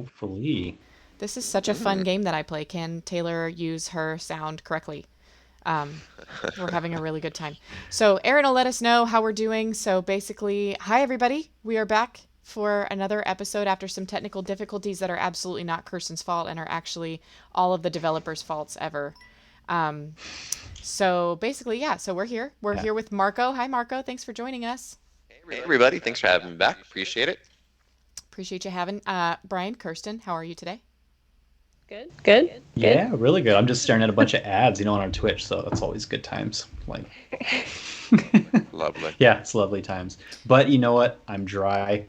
Hopefully. This is such a fun game that I play. Can Taylor use her sound correctly? Um, we're having a really good time. So Erin will let us know how we're doing. So basically, hi everybody. We are back for another episode after some technical difficulties that are absolutely not Kirsten's fault and are actually all of the developers' faults ever. Um, so basically, yeah. So we're here. We're Yeah. here with Marco. Hi, Marco. Thanks for joining us. Hey everybody, thanks for having me back. Appreciate it. Appreciate you having Brian, Kirsten. How are you today? Good. Good. Good. Yeah, really good. I'm just staring at a bunch of ads, on our Twitch, so that's always good times. Like, Lovely. yeah, it's lovely times. But you know what? I'm dry,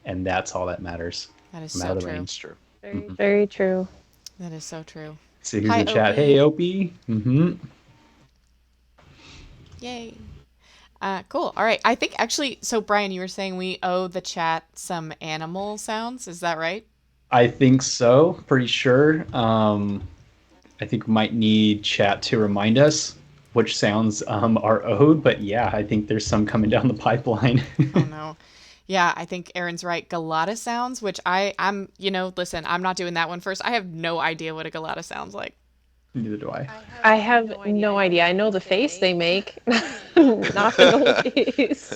and that's all that matters. That is I'm so out of the true. rain. It's true. Very true. That is so true. See who's Hi, in the chat. Opie. Hey, Opie. Mm-hmm. Yay. Cool. All right. I think actually, so Brian, you were saying we owe the chat some animal sounds. Is that right? I think so. Pretty sure. I think we might need chat to remind us which sounds are owed. But yeah, I think there's some coming down the pipeline. Oh no. Yeah, I think Aaron's right. Galata sounds, which listen, I'm not doing that one first. I have no idea what a Galata sounds like. Neither do I. I have no idea. I know the face they make, not the noise.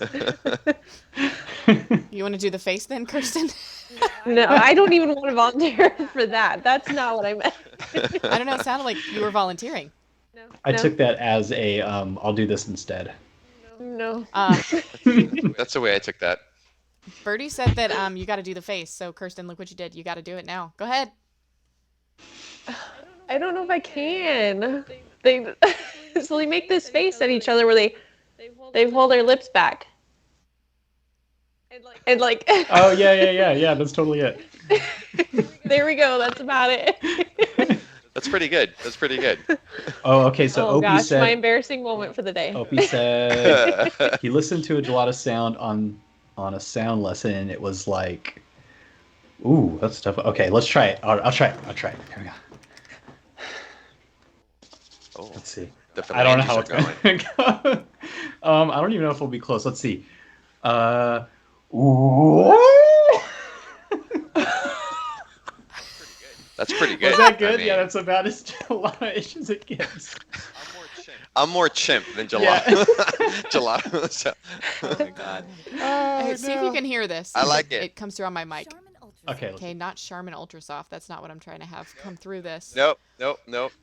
You want to do the face then, Kirsten? No, I don't even want to volunteer for that. That's not what I meant. I don't know. It sounded like you were volunteering. I took that as a I'll do this instead. No. That's the way I took that. Birdie said that you got to do the face. So Kirsten, look what you did. You got to do it now. Go ahead. I don't know if I can. They so they make this face at each other where they hold their lips back. And like Oh yeah. That's totally it. there we go. That's about it. That's pretty good. That's pretty good. Oh, okay. So Oh Opie gosh, said my embarrassing moment for the day. Opie said he listened to a gelato sound on a sound lesson, and it was like, ooh, that's tough. Okay, let's try it. I'll try it. Here we go. Oh, Let's see. the I don't know how phalanges it's are going to go. I don't even know if we'll be close. Let's see. Ooh. That's pretty good. Was that good? I mean, Yeah, that's about as gelato-ish as it gets. I'm more chimp than gelato. Yeah. Gelato. So. Oh my god. Oh, Hey, see if you can hear this. I like it. It comes through on my mic. Okay, Okay, not Charmin Ultrasoft. That's not what I'm trying to have come through this. Nope.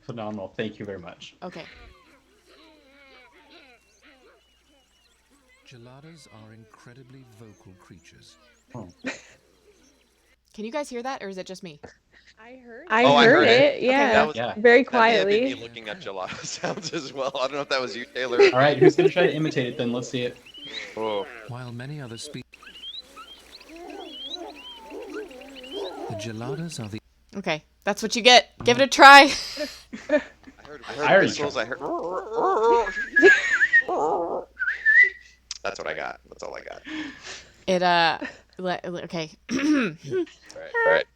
phenomenal. Thank you very much. Okay. Geladas are incredibly vocal creatures. Oh. Can you guys hear that, or is it just me? I Oh, I heard heard it. Okay. Yeah. That was Yeah. Very that may have been quietly. me looking up gelato sounds as well. I don't know if that was you, Taylor. All right, who's gonna try to imitate it then? Let's see it. Oh. While many other species, the geladas are the Okay, that's what you get. Give it a try. I I heard already whistles. tried. I heard. That's what I got. That's all I got. Okay. All right.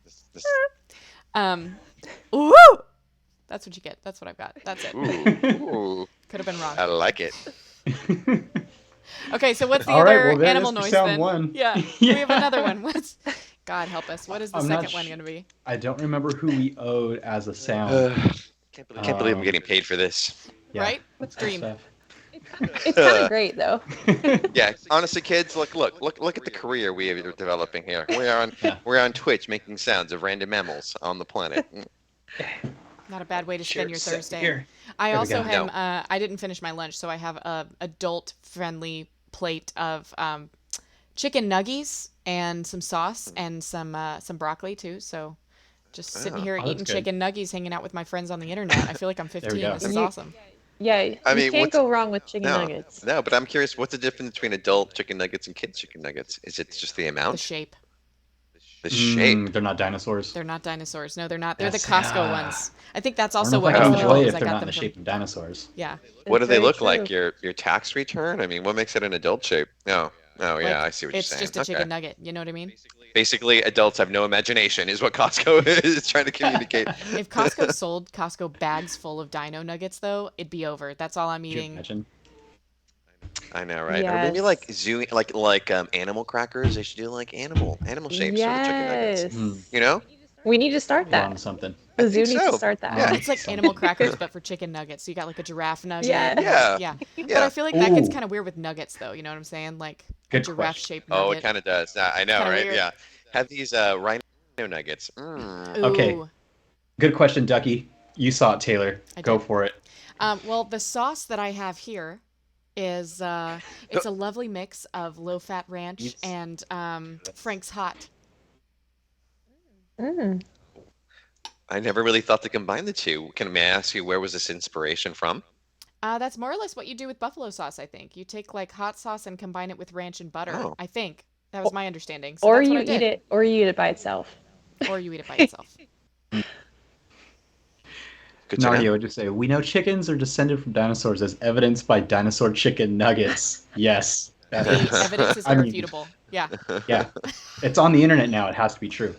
Ooh. That's what you get. That's what I've got. That's it. Ooh. Could have been I wrong. like it. Okay, so what's the All right, other well, there animal is for noise sound then? one. Yeah, we have another one. What's? God help us. What is the I'm not second one going to be? I don't remember who we owed as a sound. Can't believe I'm getting paid for this. Yeah, Right? that's good Dream. stuff. It's kind of great though. Yeah, honestly, kids, look at the career we are developing here. Yeah. We're on Twitch making sounds of random mammals on the planet. Not a bad way to spend your Cheers. Thursday. Here. I There we also go. have. No. I didn't finish my lunch, so I have a adult-friendly plate of chicken nuggies and some sauce and some broccoli too. So just sitting here Oh, that's eating good. chicken nuggies, hanging out with my friends on the internet. I feel like I'm 15. go. This is You- awesome. Yeah, I you mean, can't what's- go wrong with chicken No, nuggets. no, but I'm curious, what's the difference between adult chicken nuggets and kids chicken nuggets? Is it just the The amount? shape. The shape? They're not dinosaurs. They're not dinosaurs. No, they're not. They're the Yes. Costco Ah. ones. I think that's I don't also know what if I makes can them enjoy cool it because if I they're got not in them the from. shape of dinosaurs. Yeah. What do That's they very look like? true. Your tax return? I mean, what makes it an adult shape? No. Oh, yeah, Like, I see what you're it's saying. just a Okay. chicken nugget. You know what I mean? Basically, adults have no imagination, is what Costco is trying to communicate. If Costco sold Costco bags full of dino nuggets, though, it'd be over. That's all I'm Could you eating. imagine? I know, right? Or maybe like Yes. zoo, like animal crackers. They should do like animal shapes for the chicken nuggets. Yes. Hmm. You know? We need to start We're on that. something. The I zoo think needs to so. start that. Yeah. It's like animal crackers, but for chicken nuggets. So you got like a giraffe nugget. Yeah. and, Yeah. yeah. But Yeah. I feel like that gets Ooh. kind of weird with nuggets, though. You know what I'm saying? Like a Good giraffe-shaped Oh, it nugget. kind of does. I know, kinda right? weird. Yeah. Have these rhino nuggets. Mm. Okay. Ooh. Good question, Ducky. You saw it, Taylor. I Go did. for it. Well, the sauce that I have here is it's a lovely mix of low-fat ranch and Frank's Hot. Mm. I never really thought to combine the two. May I ask you where was this inspiration from? That's more or less what you do with buffalo sauce, I think. You take like hot sauce and combine it with ranch and butter. Oh. I think that was my understanding. So Or that's what you I did. eat it, or you eat it by itself. Or you eat it by itself. Good to Nardi know. would just say, we know chickens are descended from dinosaurs as evidenced by dinosaur chicken nuggets. Yes. That The is. evidence is I mean, irrefutable. Yeah. yeah. It's on the internet now. It has to be true.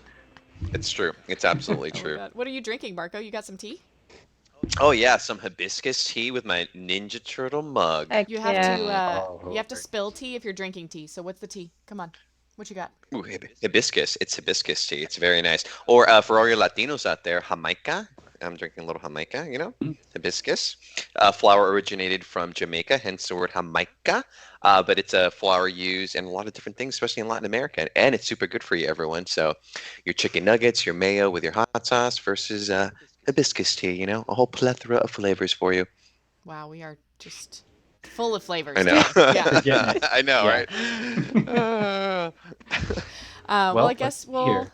It's true. It's absolutely Oh my true. God. What are you drinking, Marco? You got some tea? Oh yeah, some hibiscus tea with my Ninja Turtle mug. Heck You have yeah. to you have to spill tea if you're drinking tea. So what's the tea? Come on. What you got? Ooh, hibiscus. It's hibiscus tea. It's very nice. Or for all your Latinos out there, Jamaica. I'm drinking a little Jamaica, hibiscus. Flower originated from Jamaica, hence the word Jamaica. But it's a flower used in a lot of different things, especially in Latin America. And it's super good for you, everyone. So your chicken nuggets, your mayo with your hot sauce versus hibiscus tea, a whole plethora of flavors for you. Wow, we are just full of flavors I know. today. Yeah. We're getting it. I know, Yeah. right? Well, I guess let's hear.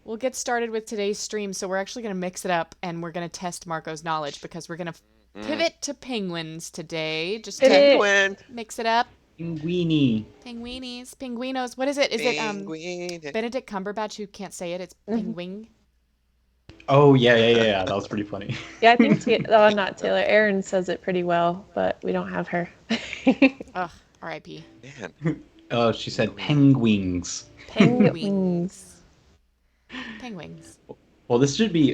we'll get started with today's stream. So we're actually going to mix it up and we're going to test Marco's knowledge because we're going to pivot to penguins today. Just to Penguin. mix it up. Linguini. Penguinis, pinguinos. What is it? Is it Penguin. Benedict Cumberbatch who can't say it? It's penguin. Oh, yeah. That was pretty funny. Yeah, I think not Taylor. Erin says it pretty well, but we don't have her. Ugh, R.I.P. Man. Oh, she said penguins. Penguins. Penguins. Well, this should be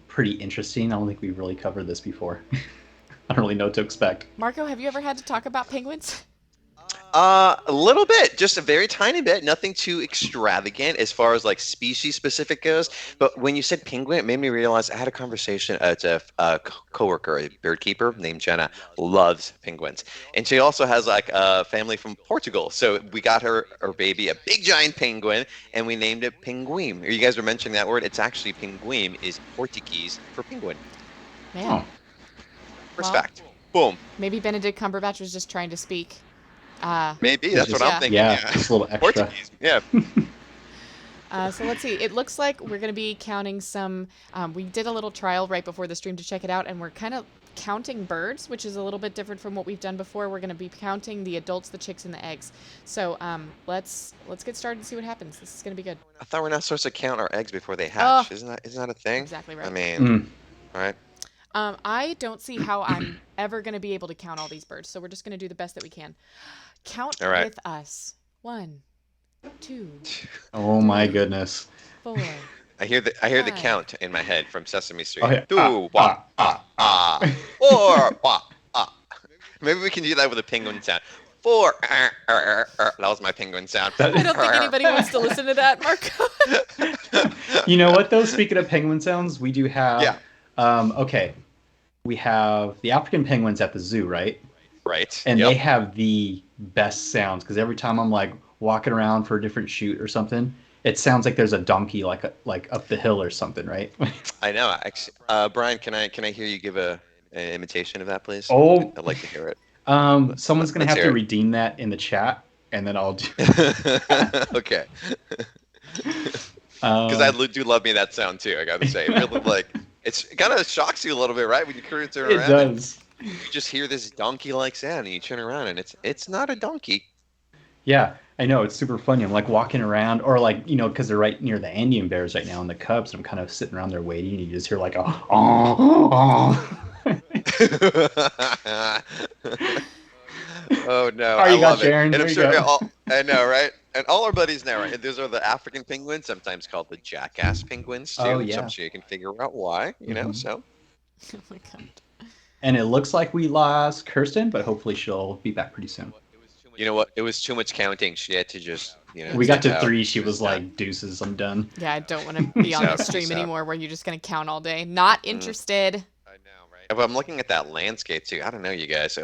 pretty interesting. I don't think we've really covered this before. I don't really know what to expect. Marco, have you ever had to talk about penguins? A little bit, just a very tiny bit, nothing too extravagant as far as like species specific goes. But when you said penguin, it made me realize I had a conversation. It's a coworker, a bird keeper named Jenna, loves penguins, and she also has like a family from Portugal. So we got her baby a big giant penguin, and we named it Pinguim. You guys were mentioning that word. It's actually Pinguim is Portuguese for penguin. Man. First Well, fact. Boom. Maybe Benedict Cumberbatch was just trying to speak. Maybe that's what Yeah. I'm thinking. Yeah, just a little extra. Portuguese. Yeah. So let's see. It looks like we're going to be counting some. We did a little trial right before the stream to check it out, and we're kind of counting birds, which is a little bit different from what we've done before. We're going to be counting the adults, the chicks, and the eggs. So let's get started and see what happens. This is going to be good. I thought we're not supposed to count our eggs before they hatch. Oh. Isn't that a thing? Exactly right. I mean, Mm. all right. I don't see how I'm ever going to be able to count all these birds, so we're just going to do the best that we can. Count All right. with us. 1, 2, Oh my goodness. 4. I hear the Five. count in my head from Sesame Street. Oh, yeah. 2, 1, 4, 1. Maybe we can do that with a penguin sound. 4. That was my penguin sound. That- I don't think anybody wants to listen to that, Marco. You know what, though? Speaking of penguin sounds, we do have... Yeah. Okay. We have the African penguins at the zoo, right? Right. And Yep. they have the best sounds because every time I'm like walking around for a different shoot or something, it sounds like there's a donkey like up the hill or something, right? I know. Actually, Brian, can I hear you give an imitation of that, please? Oh. I'd like to hear it. Someone's gonna Let's have hear to it. redeem that in the chat, and then I'll do. Okay. Because I do love me that sound too. I gotta say, it really it kind of shocks you a little bit, right? When you turn It around, does. you just hear this donkey-like sound, and you turn around, and it's not a donkey. Yeah, I know, it's super funny. I'm like walking around, or like because they're right near the Andean bears right now, and the cubs. And I'm kind of sitting around there waiting, and you just hear like a Oh no! Oh, you I got love it. Sharon. And I'm There you sure go. I know, right? And all our buddies know, right? Those are the African penguins, sometimes called the jackass penguins too. Oh, Which yeah. I'm sure you can figure out why. You know, Mhm. so Oh my god. And it looks like we lost Kirsten, but hopefully she'll be back pretty soon. you know what? It was too much counting. She had to just We got stick to out. 3. She was Yeah. like, "Deuces, I'm done." Yeah, I don't want to be on out, the stream peace out. anymore where you're just going to count all day. Not interested. I know, right? But I'm looking at that landscape too. I don't know, you guys.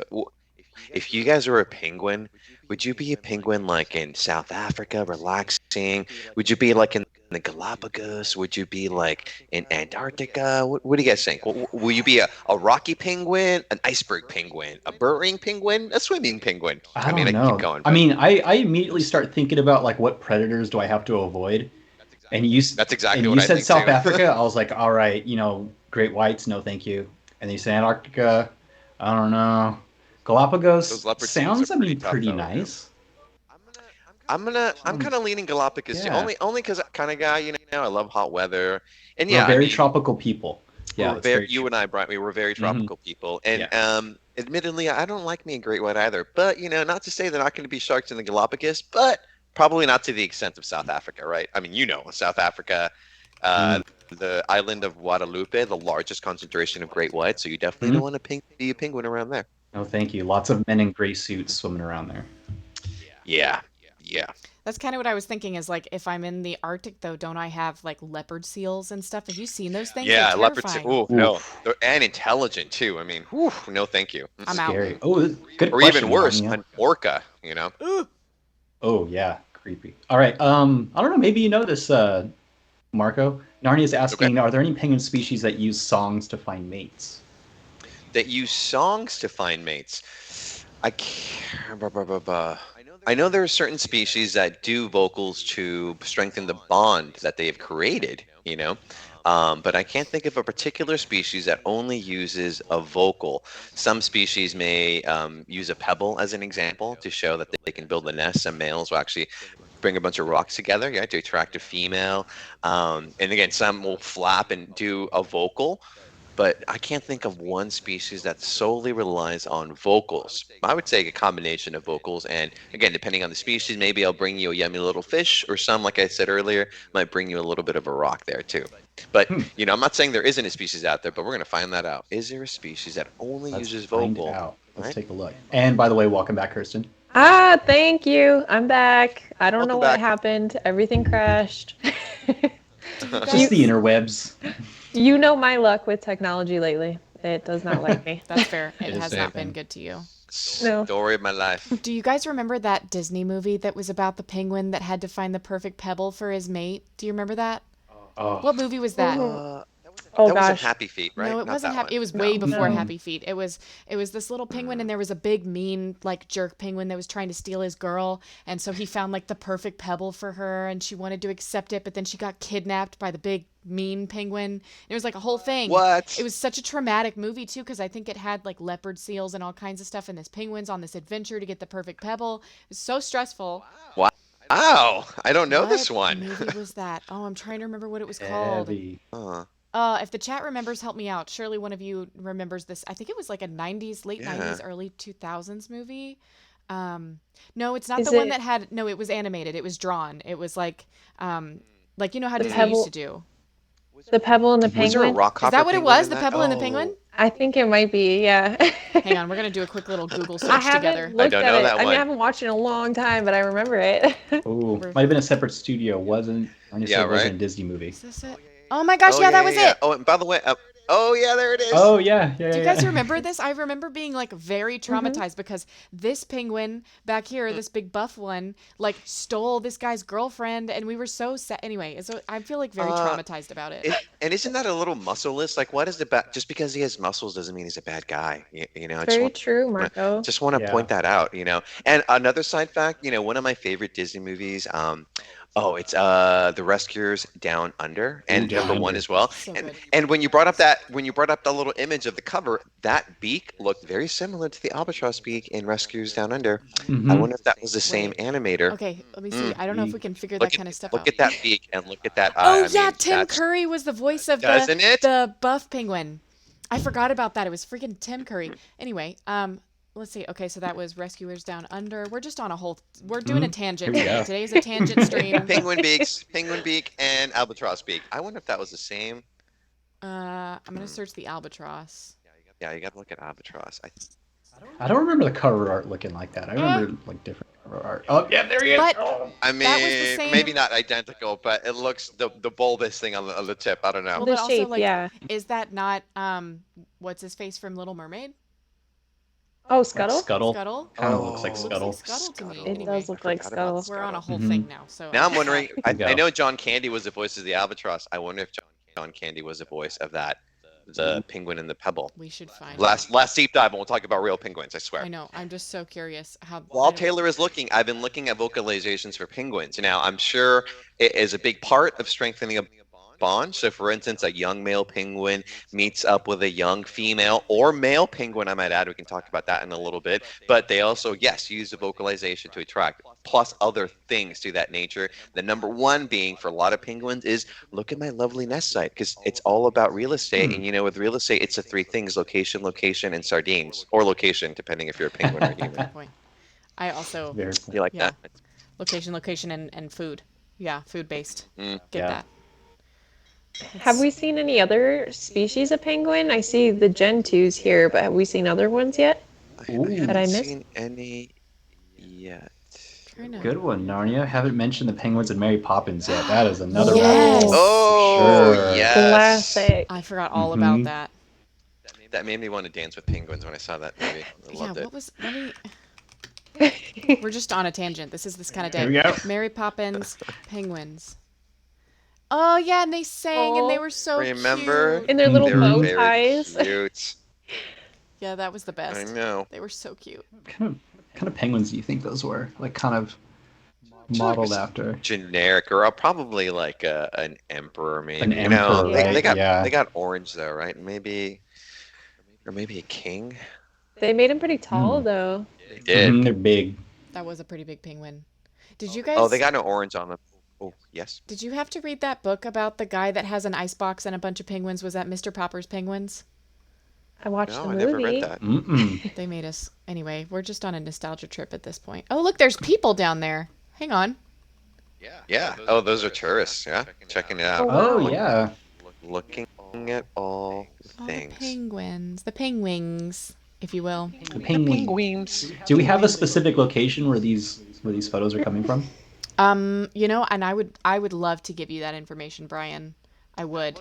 If you guys were a penguin, would you be a penguin like in South Africa, relaxing? Would you be like in the Galapagos? Would you be like in Antarctica? What do you guys think? Will you be a rocky penguin, an iceberg penguin, a burrowing penguin, a swimming penguin? I mean, don't I can keep know. going, I but mean, I immediately start thinking about like what predators do I have to avoid, and that's exactly and what you I said think South too. Africa. I was like, all right, great whites, no thank you. And then you said Antarctica. I don't know. Galapagos Those leopard seals sounds, are I pretty mean, tough, pretty though. nice. I'm kind of leaning Galapagos too. Yeah. Only because kind of guy, I love hot weather, and We're yeah, I very mean, tropical people. Yeah, we're that's very you true. and I, Brian, we were very Mhm. tropical people, and Yeah. admittedly, I don't like me a great white either. But not to say they're not going to be sharks in the Galapagos, but probably not to the extent of South Africa, right? I mean, South Africa, uh, Mm. the island of Guadalupe, the largest concentration of great whites, so you definitely Mhm. don't want to be a penguin around there. No, thank you. Lots of men in gray suits swimming around there. Yeah, yeah. That's kind of what I was thinking is like if I'm in the Arctic though, don't I have like leopard seals and stuff? Have you seen those things? Yeah, They're leopards. terrifying. Oh no, Oof. and intelligent too. I mean, whew, no, thank you. I'm out. Scary. Oh, good Or question, even worse, Narnia. an orca. Oh yeah, creepy. All right. I don't know. Maybe you know this, Marco. Narnia is Okay. asking, are there any penguin species that use songs to find mates? That use songs to find mates. I can't. I know there are certain species that do vocals to strengthen the bond that they have created. But I can't think of a particular species that only uses a vocal. Some species may use a pebble as an example to show that they can build a nest. Some males will actually bring a bunch of rocks together, yeah, to attract a female. And again, some will flap and do a vocal. But I can't think of one species that solely relies on vocals. I would say a combination of vocals, and again, depending on the species, maybe I'll bring you a yummy little fish, or some, like I said earlier, might bring you a little bit of a rock there too. But I'm not saying there isn't a species out there, but we're gonna find that out. Is there a species that only Let's uses find vocal? out. Let's Right? take a look. And by the way, welcome back, Kirsten. Thank you. I'm back. I don't know Welcome what back. happened. Everything crashed. Just the interwebs. You know my luck with technology lately. It does not like me. That's fair. It is has the not same been thing. good to you. No. Story of my life. Do you guys remember that Disney movie that was about the penguin that had to find the perfect pebble for his mate? Do you remember that? Oh, What movie was that? Oh That wasn't gosh. Happy Feet, right? No, it Not wasn't that happy. one. It was way before No. Happy Feet. It was this little penguin, and there was a big mean like jerk penguin that was trying to steal his girl, and so he found like the perfect pebble for her, and she wanted to accept it, but then she got kidnapped by the big mean penguin. It was like a whole thing. What? It was such a traumatic movie too, because I think it had like leopard seals and all kinds of stuff, and this penguin's on this adventure to get the perfect pebble. It was so stressful. Wow. I don't know this What one. movie was that? Oh, I'm trying to remember what it was called. heavy. If the chat remembers, help me out. Surely one of you remembers this. I think it was like a late Yeah. 90s, early 2000s movie. No, it's not Is the one it- that had, no, it was animated. It was drawn. It was like how The Disney used Pebble- to do. The Pebble and the Was there a Penguin? rock Is hopper that what it penguin was? in The that? Pebble and the Oh. Penguin? I think it might be, yeah. Hang on, we're going to do a quick little Google I search haven't together. looked don't at know it. that I mean, one. I haven't watched it in a long time, but I remember it. Oh, might have been a separate studio. Wasn't? I just Yeah, said it wasn't right. a Disney movie. Is this it? Oh my gosh, yeah, that was it. Oh, and by the way, oh yeah, there it is. Oh yeah, yeah. Do you yeah. guys remember this? I remember being like very traumatized because this penguin back here, this big buff one, like stole this guy's girlfriend, and we were so sad. Anyway, so I feel like very traumatized about it. And isn't that a little muscleless? Like, what is the just because he has muscles doesn't mean he's a bad guy. I Very true, Marco. just want to Yeah. point that out. And another side fact, one of my favorite Disney movies. It's The Rescuers Down Under, and Down number one Under. as well. So and good. and when you brought up the little image of the cover, that beak looked very similar to the albatross beak in Rescuers Down Under. Mhm. I wonder if that was the same Wait. animator. Okay, let me see. I don't know if we can figure Look that kind of stuff look out. at that beak and look at that eye. Oh I yeah, mean, Tim that's- Curry was the voice of Doesn't it? the buff penguin. I forgot about that. It was freaking Tim Curry. Anyway, let's see. Okay, so that was Rescuers Down Under. We're just on we're doing a tangent. Here we today. go. Today's a tangent stream. penguin beak, and albatross beak. I wonder if that was the same. I'm gonna search the albatross. Yeah, you got to look at albatross. I don't remember the cover art looking like that. I remember like different. Oh, yeah, there he is. But Oh. I that was the mean, same. maybe not identical, but it looks the bulbous thing on the tip. I don't know. Well, The but also, shape, like, yeah. is that not what's his face from Little Mermaid? Oh, Like Scuttle? Scuttle. Scuttle? Kind of looks like It looks like Scuttle. Scuttle to me. Scuttle. It Anyway, does look I like forgot about Scuttle. we're on a whole Mhm. thing now. So Now I I'm wondering. There you I go. know John Candy was the voice of the albatross. I wonder if John Candy was the voice of the penguin and the pebble. we should find. Last deep dive, and we'll talk about real penguins. I swear. I know. I'm just so curious how. While Taylor is looking, I've been looking at vocalizations for penguins. Now, I'm sure it is a big part of strengthening a bond. So, for instance, a young male penguin meets up with a young female or male penguin, I might add. We can talk about that in a little bit. But they also, yes, use the vocalization to attract, plus other things to that nature. The number one being for a lot of penguins is look at my lovely nest site, because it's all about real estate. And, with real estate, it's the three things: location, location, and sardines, or location, depending if you're a penguin or a human. Good point. I also Very You like yeah. that? Location, and food. Yeah, food based. Mm. Get Yeah. that. Have we seen any other species of penguin? I see the Gen 2s here, but have we seen other ones yet? Ooh. I That haven't I missed? seen any yet. Trying to- Good one, Narnia. Haven't mentioned the penguins and Mary Poppins yet. That is another Yes! one. Oh, Sure. yes. Classic. I forgot all about Mhm. that. That made me want to dance with penguins when I saw that movie. I Yeah, loved it. what was? Let me. We're just on a tangent. This is this kind of day. Here we go. Mary Poppins, penguins. Oh yeah, and they sang and they Aw. were so Remember? cute. In their little They were bow very ties. cute. Yeah, that was the I best. know. They were so cute. Kind of penguins do you think those were? Like kind of modeled after. Generic, or probably like an emperor, maybe. An You know, emperor, they right? got Yeah. they got orange though, right? Maybe, or maybe a king. They made him pretty tall, though. They did. Mhm, they're big. That was a pretty big penguin. Did you guys? Oh, they got no orange on them. Oh, yes. Did you have to read that book about the guy that has an icebox and a bunch of penguins? Was that Mr. Popper's Penguins? I watched No, the I movie. never read that. Mm-mm. They made us. Anyway, we're just on a nostalgia trip at this point. Oh, look, there's people down there. Hang on. Yeah. Oh, those are tourists. Yeah, checking it out. Oh wow. yeah. Looking at all the All the things. penguins. The penguins, if you will. The penguin. Penguins. Do we have a specific location where these photos are coming from? And I would love to give you that information, Brian. I would.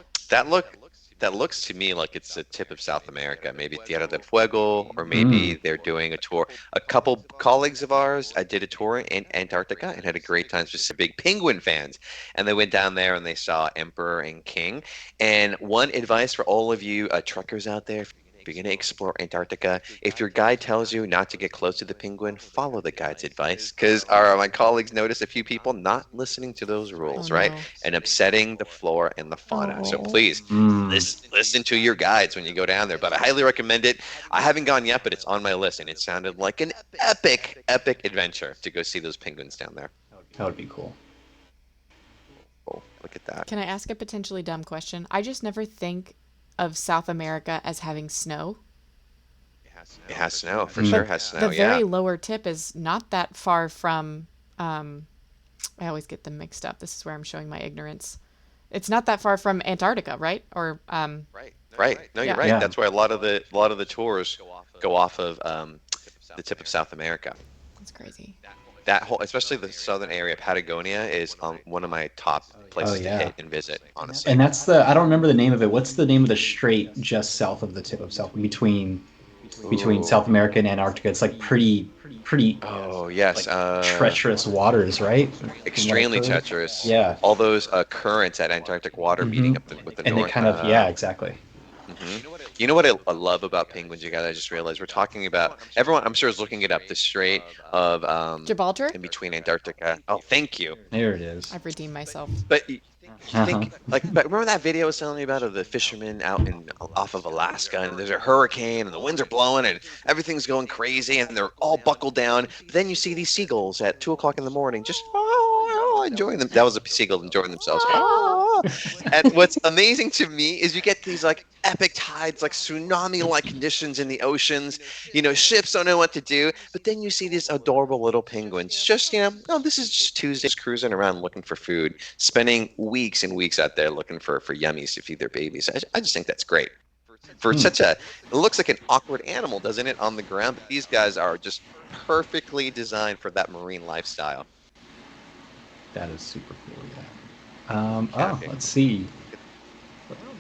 That looks to me like it's the tip of South America. Maybe Tierra del Fuego, or maybe they're doing a tour. A couple colleagues of ours, I did a tour in Antarctica and had a great time. Just some big penguin fans, and they went down there and they saw Emperor and King. And one advice for all of you truckers out there: if you're going to explore Antarctica, if your guide tells you not to get close to the penguin, follow the guide's advice. Because my colleagues noticed a few people not listening to those rules, Oh, right? no. And upsetting the flora and the fauna. So Oh. please, listen to your guides when you go down there. But I highly recommend it. I haven't gone yet, but it's on my list. And it sounded like an epic adventure to go see those penguins down there. That would be cool. Oh, look at that. Can I ask a potentially dumb question? I just never think of South America as having snow. It has snow. For sure has snow, The yeah. very lower tip is not that far from. I always get them mixed up. This is where I'm showing my ignorance. It's not that far from Antarctica, right? Or Right. No, you're Yeah. right. Yeah. That's why a lot of the tours go off of the tip of South America. that's crazy. That whole, especially the southern area, Patagonia, is one of my top places yeah. to hit and visit. Honestly, And that's I don't remember the name of it. What's the name of the strait just south of the tip of South between South America and Antarctica? It's like pretty oh yes, treacherous waters, right? From what I've extremely heard. treacherous. Yeah. All those currents at Antarctic water meeting up with the And they north. kind of yeah, exactly. You know what I love about penguins, you guys? I just realized we're talking about everyone. I'm sure is looking it up. The strait of Gibraltar? in between Antarctica. Oh, thank you. There it is. I've redeemed myself. But you think but remember that video I was telling you about of the fishermen out off of Alaska, and there's a hurricane and the winds are blowing and everything's going crazy and they're all buckled down. But then you see these seagulls at 2 o'clock in the morning, just enjoying them. That was a seagull enjoying themselves. And what's amazing to me is you get these like epic tides, like tsunami-like conditions in the oceans. Ships don't know what to do, but then you see these adorable little penguins. Just this is just Tuesday, just cruising around looking for food, spending weeks and weeks out there looking for yummies to feed their babies. I just think that's great. For such it looks like an awkward animal, doesn't it, on the ground? But these guys are just perfectly designed for that marine lifestyle. That is super cool. Yeah. Canopy. Let's see.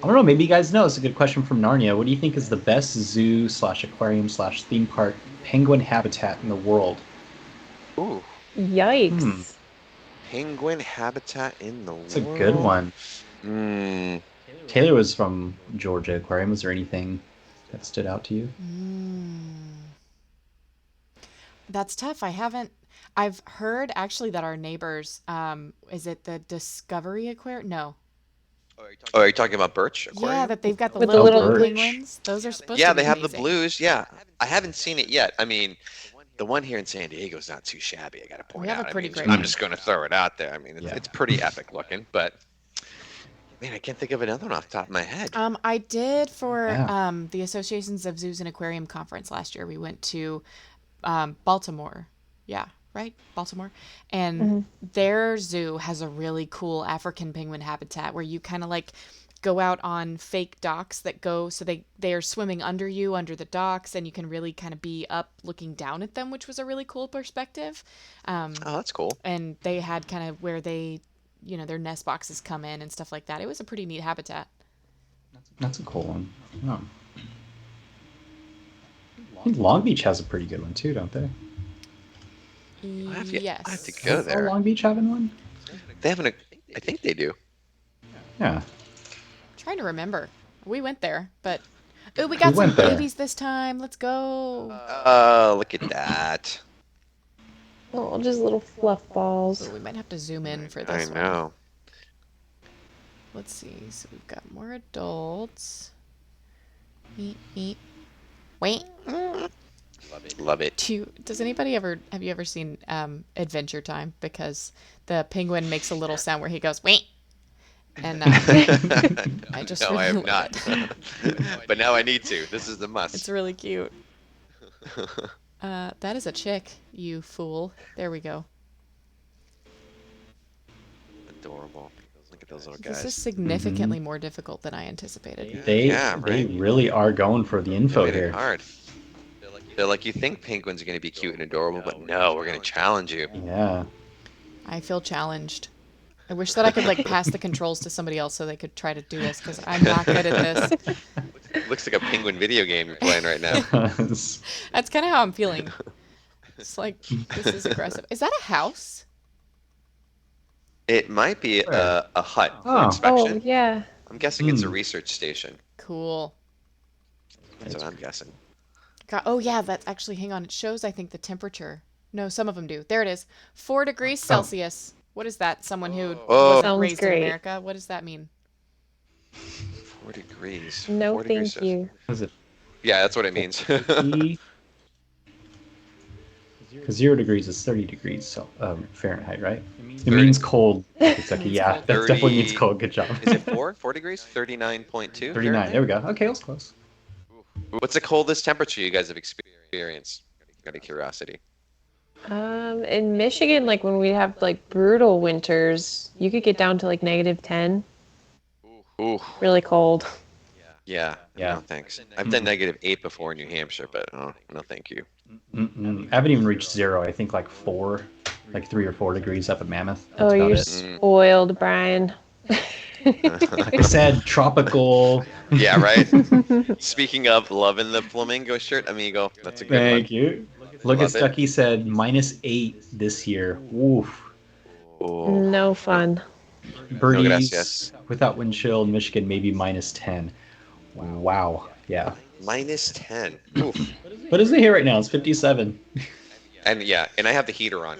I don't know. Maybe you guys know. It's a good question from Narnia. What do you think is the best zoo/aquarium/theme park penguin habitat in the world? Ooh, Yikes. penguin habitat in the It's a world. good one. Hmm. Taylor was from Georgia Aquarium. Was there anything that stood out to you? That's tough. I've heard actually that our neighbors, is it the Discovery Aquarium? No. Oh, are you talking about Birch Yeah, Aquarium? that they've got the With the little little blue birch. penguins. Those are supposed Yeah, to be they have the amazing. blues. Yeah, I haven't seen it yet. I mean, the one here in San Diego is not too shabby. I got to point have out. a pretty I mean, great I'm one. just going to throw it out there. I mean, Yeah. it's pretty epic looking, but man, I can't think of another one off the top of my head. I did for Yeah. the Associations of Zoos and Aquarium conference last year. We went to Baltimore. Yeah, right? Baltimore. And their zoo has a really cool African penguin habitat where you kind of like go out on fake docks that go so they are swimming under you under the docks, and you can really kind of be up looking down at them, which was a really cool perspective. Oh, that's cool. And they had kind of where they, their nest boxes come in and stuff like that. It was a pretty neat habitat. That's a cool one. Oh. I think Long Beach has a pretty good one too, don't they? I have Yes. to go Is there. Long Beach having one? They haven't. I think they do. Yeah. Trying to remember. We went there, but we got some went there. babies this time. Let's go. Oh, look at that. Oh, just little fluff balls. Ooh, we might have to zoom in for I this one. know. Let's see. So we've got more adults. Eat, eat. Wait. Love it. Does anybody have you ever seen Adventure Time? Because the penguin makes a little sound where he goes wait, and I just No, really I have love not. it. But now I need to. This is the must. It's really cute. That is a chick, you fool. There we go. Adorable. Look at those little This is guys. significantly more difficult than I anticipated. They Yeah, they right. really are going for the They info made it here. hard. They're like, you think penguins are going to be cute and adorable, but no, we're going to challenge you. Yeah. I feel challenged. I wish that I could like pass the controls to somebody else so they could try to do this because I'm not good at this. Looks like a penguin video game you're playing right now. That's kind of how I'm feeling. It's like this is aggressive. Is that a house? It might be a hut for Oh. inspection. Oh, yeah. I'm guessing it's a research station. Cool. That's what I'm guessing. Oh yeah, that's actually. Hang on. It shows. I think the temperature. No, some of them do. There it is. 4 degrees Celsius. What is that? Someone who Oh. wasn't Sounds raised in great. America. What does that mean? 4 degrees. No, 4 degrees thank you. Was it Yeah, that's what it means. 50? Because 0 degrees is 30 degrees Fahrenheit, right? It means cold. Kentucky. Yeah, that definitely means 30 cold. Good job. Is it 4? 4 degrees? 39.2? 39. There we go. Okay, that was close. What's the coldest temperature you guys have experienced? Out of curiosity. In Michigan, like when we have like brutal winters, you could get down to like -10. Ooh. Really cold. Yeah. Yeah. No, thanks. I've done -8 before in New Hampshire, but no, thank you. I haven't even reached 0. I think like 4, like 3 or 4 degrees up at Mammoth. That's Oh, about you're it. spoiled, Brian. I said tropical. Yeah, right? Speaking of loving the flamingo shirt, amigo, that's a good Thank one. you. Look at Love it. Stucky said -8 this year. Oof. Oh, No fun. Birdies gracias. without wind chill in Michigan, maybe -10. Wow. Yeah. -10. Oof. What is it here right now? It's 57. And yeah, and I have the heater on.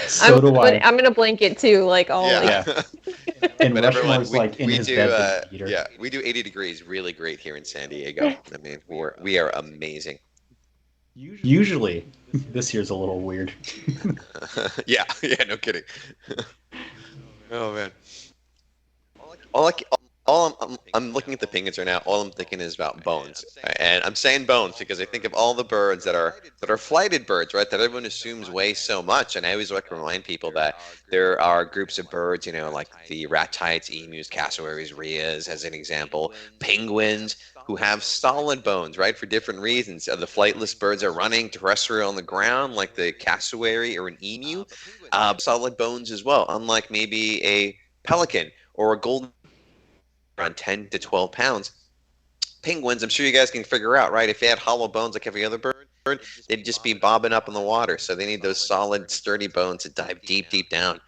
So do I. I'm gonna blanket too, like all. Yeah. And But everyone, Rushmore's like in we his do, bed with the heater. yeah, we do 80 degrees really great here in San Diego. I mean, we are amazing. Usually, this year's a little weird. Yeah, no kidding. Oh man. I'm looking at the penguins right now. All I'm thinking is about bones, and I'm saying bones because I think of all the birds that are flighted birds, right? That everyone assumes weigh so much, and I always like to remind people that there are groups of birds, like the rat-tides, emus, cassowaries, rheas, as an example, penguins, who have solid bones, right, for different reasons. The flightless birds are running terrestrial on the ground, like the cassowary or an emu. Solid bones as well, unlike maybe a pelican or a golden around 10 to 12 pounds. Penguins, I'm sure you guys can figure out, right? If they had hollow bones like every other bird, they'd just be bobbing up in the water. So they need those solid, sturdy bones to dive deep, deep down.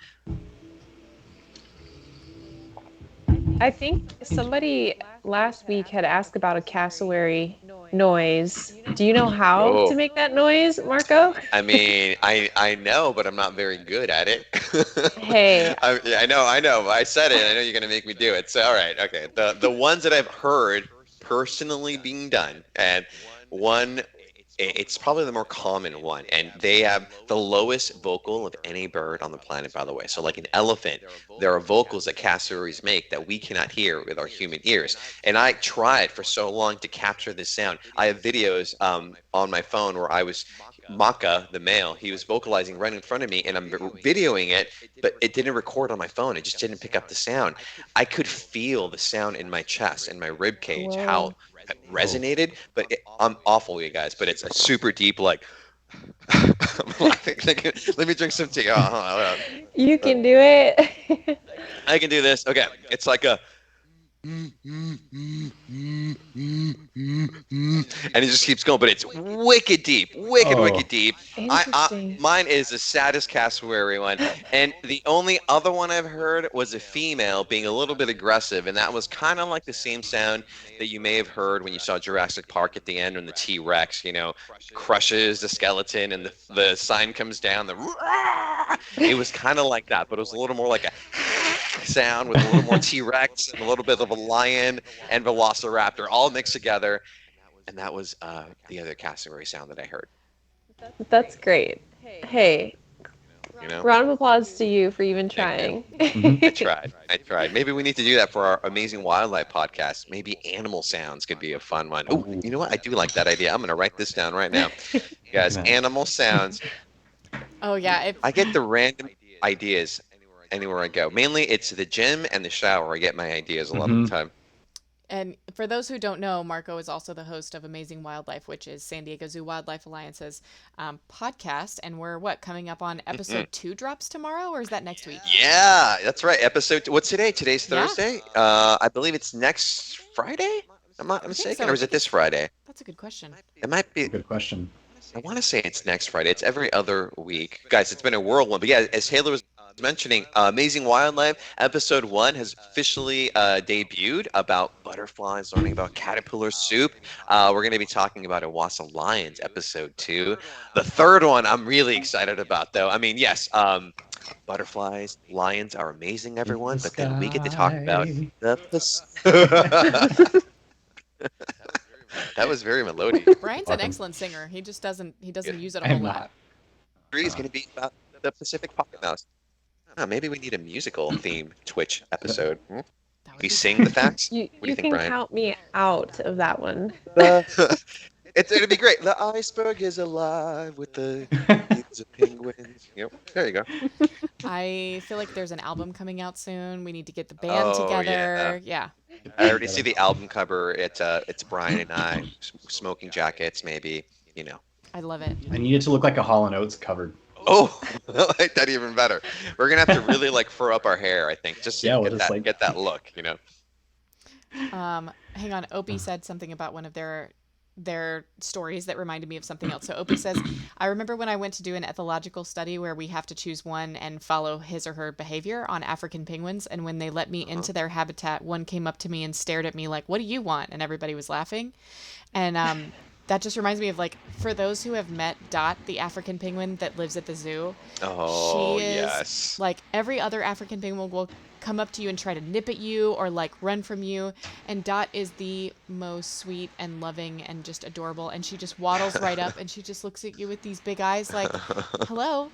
I think somebody last week had asked about a cassowary noise. Do you know how to make that noise, Marco? I mean, I know, but I'm not very good at it. Hey. I know. I said it. I know you're gonna make me do it. So all right, okay. The ones that I've heard personally being done, and one, it's probably the more common one, and they have the lowest vocal of any bird on the planet, by the way. So like an elephant, there are vocals that cassowaries make that we cannot hear with our human ears. And I tried for so long to capture this sound. I have videos on my phone where I was Maka, the male, he was vocalizing right in front of me, and I'm videoing it, but it didn't record on my phone. It just didn't pick up the sound. I could feel the sound in my chest and my rib cage, how it resonated, but I'm awful, you guys, but it's a super deep, like, I'm laughing. Let me drink some tea. Hold on. You can do it. I can do this. Okay, it's like a, and it just keeps going, but it's wicked deep, wicked deep. Interesting. Mine is the saddest cassowary one, and the only other one I've heard was a female being a little bit aggressive, and that was kind of like the same sound that you may have heard when you saw Jurassic Park at the end when the T-Rex, crushes the skeleton and the sign comes down. It was kind of like that, but it was a little more like a sound with a little more T-Rex and a little bit of a lion and velociraptor all mixed together, and that was the other cassowary sound that I heard. That's great. Hey, round of applause to you for even trying. I tried. Maybe we need to do that for our Amazing Wildlife podcast. Maybe animal sounds could be a fun one. Oh, you know what? I do like that idea. I'm going to write this down right now. Guys, animal sounds. Oh, yeah. I get the random ideas anywhere I go. Mainly it's the gym and the shower. I get my ideas a lot of the time. And for those who don't know, Marco is also the host of Amazing Wildlife, which is San Diego Zoo Wildlife Alliance's podcast. And we're coming up on episode 2 drops tomorrow, or is that next week? Yeah, that's right. What's today? Today's Thursday. I believe it's next Friday. I'm not mistaken, or is it this Friday? That's a good question. It might be. Good question. I want to say it's next Friday. It's every other week. Guys, it's been a whirlwind. But yeah, as Taylor was mentioning, Amazing Wildlife episode 1 has officially debuted about butterflies, learning about caterpillar soup. We're going to be talking about Iwasa lions episode 2. The third one I'm really excited about, though. I mean, yes, butterflies, lions are amazing, everyone, but then we get to talk about the That was very melodious. Brian's an excellent singer. He just doesn't use it a whole lot. 3 is going to be about the Pacific pocket mouse. Maybe we need a musical theme Twitch episode. We sing the facts. You What do you think, can Brian? count me out of that one. It'd be great. The iceberg is alive with the leaves of penguins. Yep. There you go. I feel like there's an album coming out soon. We need to get the band together. Yeah. I already see the album cover. It's Brian and I, smoking jackets, maybe. I love it. I need it to look like a Hall & Oates cover. Oh, I like that even better. We're gonna have to really fur up our hair, I think, just to get that look. Hang on. Opie said something about one of their stories that reminded me of something else. So Opie says, I remember when I went to do an ethological study where we have to choose one and follow his or her behavior on African penguins. And when they let me into their habitat, one came up to me and stared at me like, what do you want? And everybody was laughing. And that just reminds me of, for those who have met Dot, the African penguin that lives at the zoo. Oh, she is, yes. like, every other African penguin will come up to you and try to nip at you or, run from you. And Dot is the most sweet and loving and just adorable. And she just waddles right up and she just looks at you with these big eyes like, hello.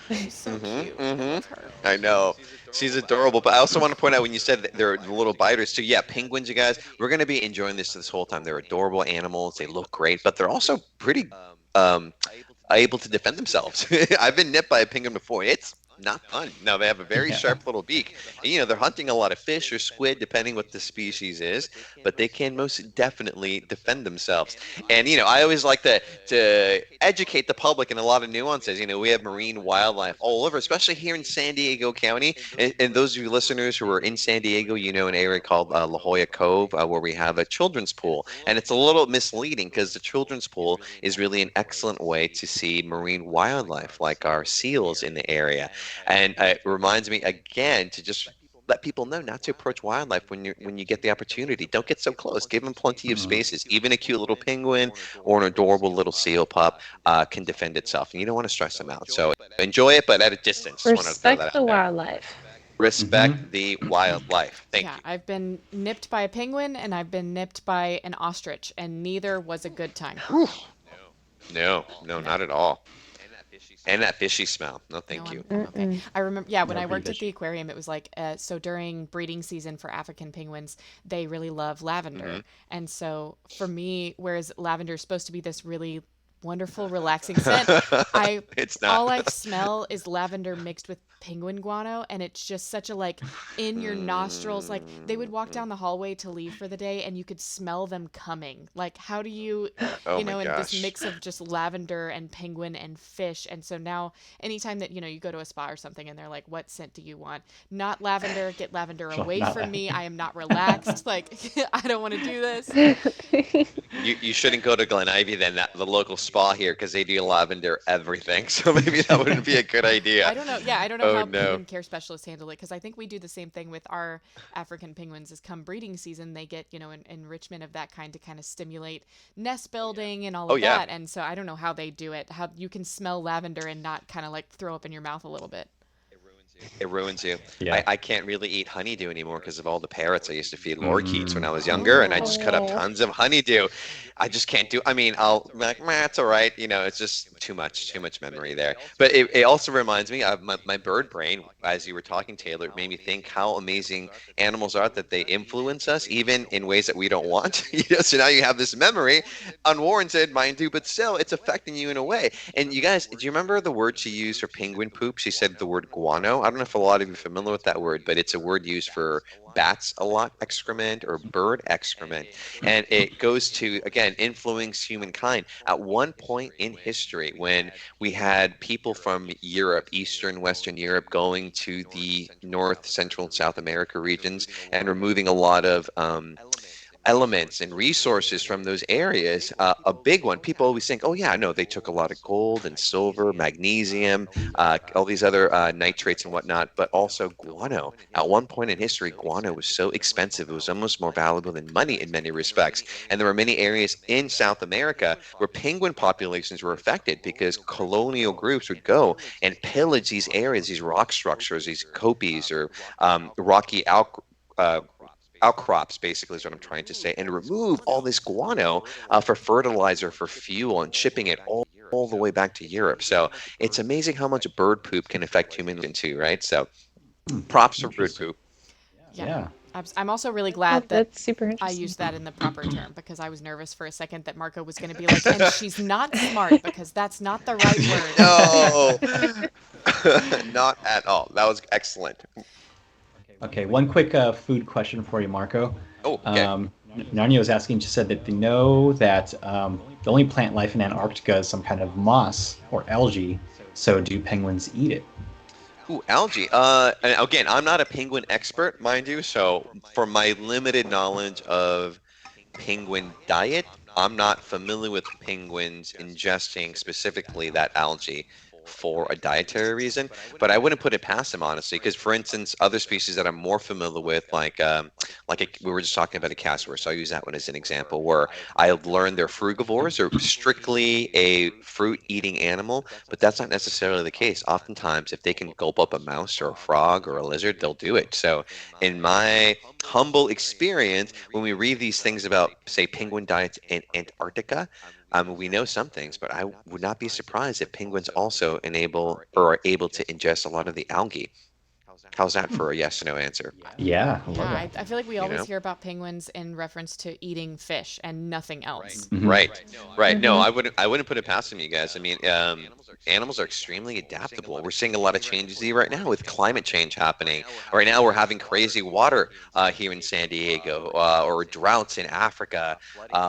She's so cute. I love her. I know. She's adorable. But I also want to point out when you said that they're the little biters too. Yeah, penguins, you guys. We're going to be enjoying this whole time. They're adorable animals. They look great, but they're also pretty able to defend themselves. I've been nipped by a penguin before. It's Not fun. No, they have a very Yeah. sharp little beak. And, they're hunting a lot of fish or squid, depending what the species is, but they can most definitely defend themselves. And, I always like to educate the public in a lot of nuances. We have marine wildlife all over, especially here in San Diego County. And those of you listeners who are in San Diego, an area called La Jolla Cove, where we have a children's pool. And it's a little misleading because the children's pool is really an excellent way to see marine wildlife like our seals in the area. And it reminds me again to just let people know not to approach wildlife when you get the opportunity. Don't get so close. Give them plenty of spaces. Even a cute little penguin or an adorable little seal pup can defend itself, and you don't want to stress them out. So enjoy it, but at a distance. Just want to throw that Respect the out there. wildlife. Respect the wildlife. Thank Yeah, you. I've been nipped by a penguin and I've been nipped by an ostrich, and neither was a good time. No, not at all. And that fishy smell. No, No, thank you. I'm okay. I remember, yeah, when They're I pretty worked at the fishy. aquarium, it was like, so during breeding season for African penguins, they really love lavender. And so for me, whereas lavender is supposed to be this really wonderful, relaxing scent, I It's not. all I smell is lavender mixed with penguin guano, and it's just such a like in your nostrils. Like they would walk down the hallway to leave for the day, and you could smell them coming. Like how do you, Oh my and this gosh. mix of just lavender and penguin and fish. And so now anytime that you go to a spa or something and they're like, what scent do you want? Not lavender. Get lavender away Not from that. me. I am not relaxed. Like I don't want to do this. You shouldn't go to Glen Ivy then, the local spa here, because they do lavender everything. So maybe that wouldn't be a good idea. I don't know. Yeah, I don't know Oh how no. penguin care specialists handle it, because I think we do the same thing with our African penguins. Is come breeding season, they get an enrichment of that kind to kind of stimulate nest building and all Oh of yeah. that. And so I don't know how they do it. How you can smell lavender and not kind of like throw up in your mouth a little bit. It ruins you. Yeah. I can't really eat honeydew anymore because of all the parrots I used to feed lorikeets when I Mm. was younger, and I just cut up Oh. tons of honeydew. I just can't do. I mean, I'll be like, it's all right. It's just too much memory there. But it also reminds me of my bird brain. As you were talking, Taylor, it made me think how amazing animals are, that they influence us even in ways that we don't want. So now you have this memory, unwarranted, mind you, but still it's affecting you in a way. And you guys, do you remember the word she used for penguin poop? She said the word guano. I don't know if a lot of you are familiar with that word, but it's a word used for bats a lot, excrement or bird excrement. And it goes to, again, influence humankind. At one point in history, when we had people from Europe, Eastern, Western Europe, going to the North, Central, and South America regions and removing a lot of elements and resources from those areas, a big one. People always think, oh yeah, no, they took a lot of gold and silver, magnesium, all these other nitrates and whatnot, but also guano. At one point in history, guano was so expensive, it was almost more valuable than money in many respects. And there were many areas in South America where penguin populations were affected because colonial groups would go and pillage these areas, these rock structures, these copies or rocky uh, outcrops, basically, is what I'm trying to say, and remove all this guano for fertilizer, for fuel, and shipping it all the way back to Europe. So it's amazing how much bird poop can affect humans too, right? So props for bird Interesting. poop. Yeah. Yeah. I'm also really Oh, glad that that's super I interesting. used that in the proper term, because I was nervous for a second that Marco was going to be like, and she's not smart, because that's not the right word. No, not at all. That was excellent. Okay, one quick food question for you, Marco. Oh, okay. Narnia was asking, she said that they know that the only plant life in Antarctica is some kind of moss or algae. So do penguins eat it? Ooh, algae. And again, I'm not a penguin expert, mind you. So for my limited knowledge of penguin diet, I'm not familiar with penguins ingesting specifically that algae for a dietary reason, but I wouldn't put it past them, honestly, because for instance, other species that I'm more familiar with, we were just talking about a cassowary, so I'll use that one as an example, where I've learned they're frugivores, or strictly a fruit-eating animal, but that's not necessarily the case. Oftentimes, if they can gulp up a mouse or a frog or a lizard, they'll do it. So in my humble experience, when we read these things about, say, penguin diets in Antarctica, we know some things, but I would not be surprised if penguins also enable or are able to ingest a lot of the algae. How's that for a yes or no answer? Yeah, I love Yeah, that. I feel like we You always know? hear about penguins in reference to eating fish and nothing else. Mhm. Right, right. No, Mhm. I wouldn't put it past them, you guys. I mean, animals are extremely adaptable. We're seeing a lot of changes right now with climate change happening. Right now, we're having crazy water here in San Diego, or droughts in Africa,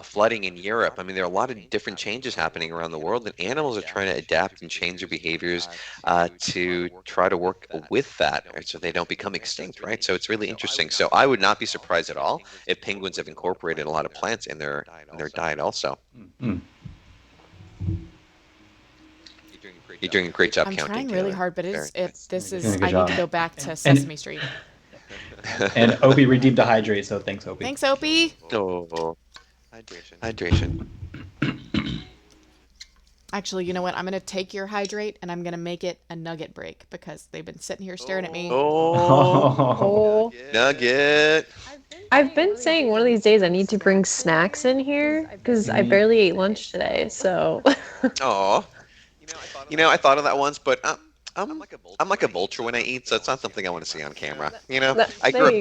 flooding in Europe. I mean, there are a lot of different changes happening around the world, and animals are trying to adapt and change their behaviors to try to work with that, right, so they don't become extinct, right? So it's really interesting. So I would not be surprised at all if penguins have incorporated a lot of plants in their diet also. Mm. You're doing a great job I'm counting, trying really Taylor. hard, but Very nice. this You're doing is a good I need to job. go back to And Sesame Street. and Opie redeemed a hydrate, so thanks, Opie. Thanks, Opie. Oh, hydration. Actually, you know what? I'm gonna take your hydrate and I'm gonna make it a nugget break because they've been sitting here staring at me. Oh, Oh, nugget. I've been saying one of these days I need to bring snacks in here because I Mhm. barely ate lunch today. So, Oh, I thought of that once, but I'm like a vulture when I eat, so it's not something I want to see on camera. I there grew up.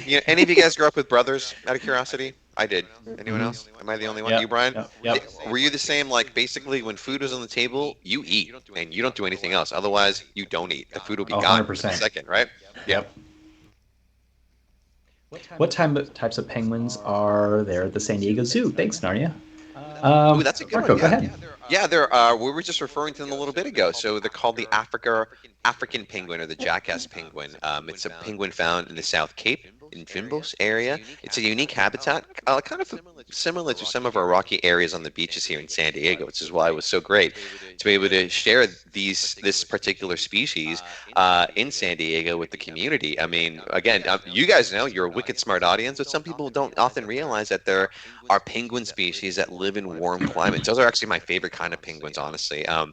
you go. Any of you guys grew up with brothers? Out of curiosity, I did. Anyone Mhm. else? Am I the only one? You, Yep, Brian? yep, yep. Were you the same? Like basically, when food was on the table, you eat and you don't do anything else. Otherwise, you don't eat. The food will be gone in a 100%. second, right? Yep. Yep. What types of penguins are there at the San Diego Zoo? Thanks, Narnia. Ooh, that's a good Marco, one. go Yeah. ahead. Yeah, we were just referring to them a little bit ago. So they're called the African penguin or the jackass penguin. It's a penguin found in the South Cape in Fimbos area. It's a unique habitat, kind of similar to some of our rocky areas on the beaches here in San Diego, which is why it was so great to be able to share this particular species in San Diego with the community. I mean, again, you guys know you're a wicked smart audience, but some people don't often realize that there are penguin species that live in warm climates. Those are actually my favorite kind of penguins, honestly. I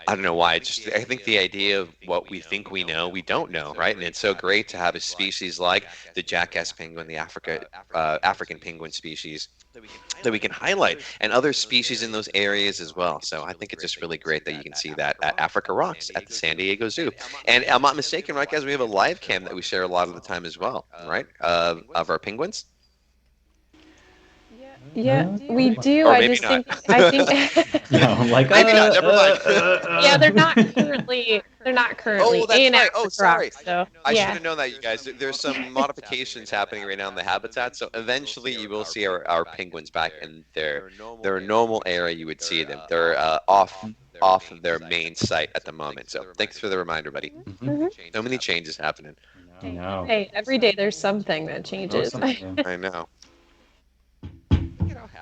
don't know why. I think the idea of what we think we know, we don't know, right? And it's so great to have a species like the jackass penguin, the African penguin species that we can highlight, and other species in those areas as well. So I think it's just really great that you can see that at Africa Rocks at the San Diego Zoo. And I'm not mistaken, right, guys? We have a live cam that we share a lot of the time as well, right? Of our penguins. Yeah, we do. Or I maybe just not. think No, I'm like, Maybe not. Never mind. yeah, they're not currently Oh, that's in right. Oh, Africa sorry. Rock, so I should yeah. have known that, you guys. There's some modifications happening right now in the habitat, so eventually you will see our penguins back in their normal area. You would see them. They're off of their main site at the moment. So thanks for the reminder, buddy. Mhm. So many changes happening. I know. Hey, every day there's something that Oh, changes. something new. I know.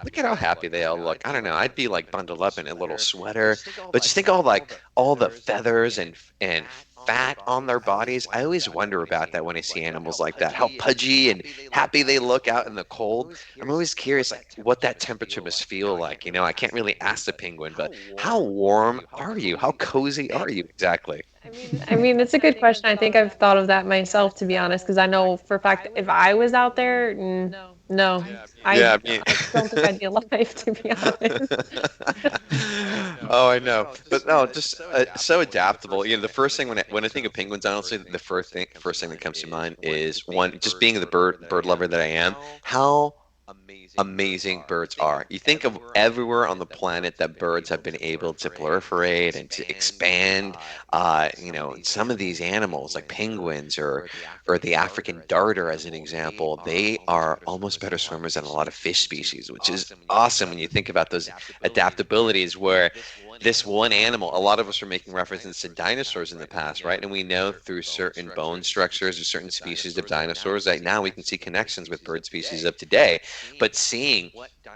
Look at how happy they all look. I don't know. I'd be like bundled up in a little sweater, but just think all the feathers and fat on their bodies. I always wonder about that when I see animals like that. How pudgy and happy they look out in the cold. I'm always curious like what that temperature must feel like. I can't really ask the penguin, but how warm are you? How cozy are you exactly? I mean, it's a good question. I think I've thought of that myself, to be honest, because I know for a fact if I was out there, no, Yeah, I I mean. I don't think I'd be alive, to be honest. Oh, I know, but no, just so adaptable. The first thing when I think of penguins, honestly, the first thing that comes to mind is one, just being the bird lover that I am, how amazing birds are. You think of everywhere on the planet that birds have been able to proliferate and to expand. Some of these animals, like penguins or the African darter, as an example, they are almost better swimmers than a lot of fish species, which is awesome when you think about those adaptabilities. Where this one animal, a lot of us are making references to dinosaurs in the past, right? And we know through certain bone structures or certain species of dinosaurs that now we can see connections with bird species of today. But seeing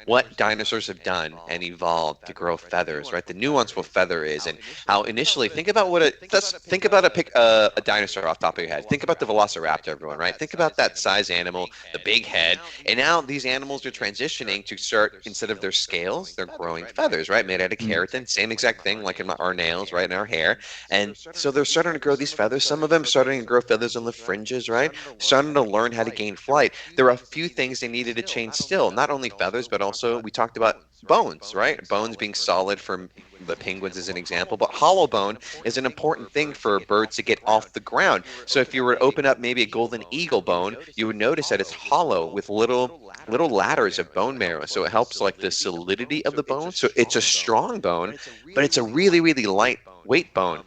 what dinosaurs have done and evolved to grow feathers, right? The nuance what feather is, and how initially think about a dinosaur off the top of your head. Think about the Velociraptor, everyone, right? Think about that size animal, the big head, and now these animals are transitioning to start, instead of their scales, they're growing feathers, right? Made out of keratin, same same exact thing like in our nails, right, in our hair. And so they're starting to grow these feathers. Some of them starting to grow feathers on the fringes, right? Starting to learn how to gain flight. There are a few things they needed to change still, not only feathers, but also we talked about bones, right? Bones being solid for the penguins as an example, but hollow bone is an important thing for birds to get off the ground. So if you were to open up maybe a golden eagle bone, you would notice that it's hollow with little ladders of bone marrow. So it helps like the solidity of the bone. So it's a strong bone, but it's a really light weight bone.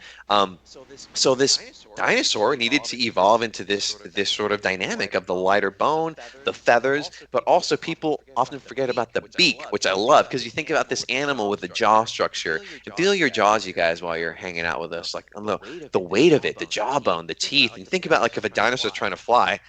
So this dinosaur needed to evolve into this sort of dynamic of the lighter bone, the feathers, but also people often forget about the beak, which I love because you think about this animal with the jaw structure. And feel your jaws, you guys, while you're hanging out with us, like the weight of it, the jawbone, the teeth, and think about like if a dinosaur's trying to fly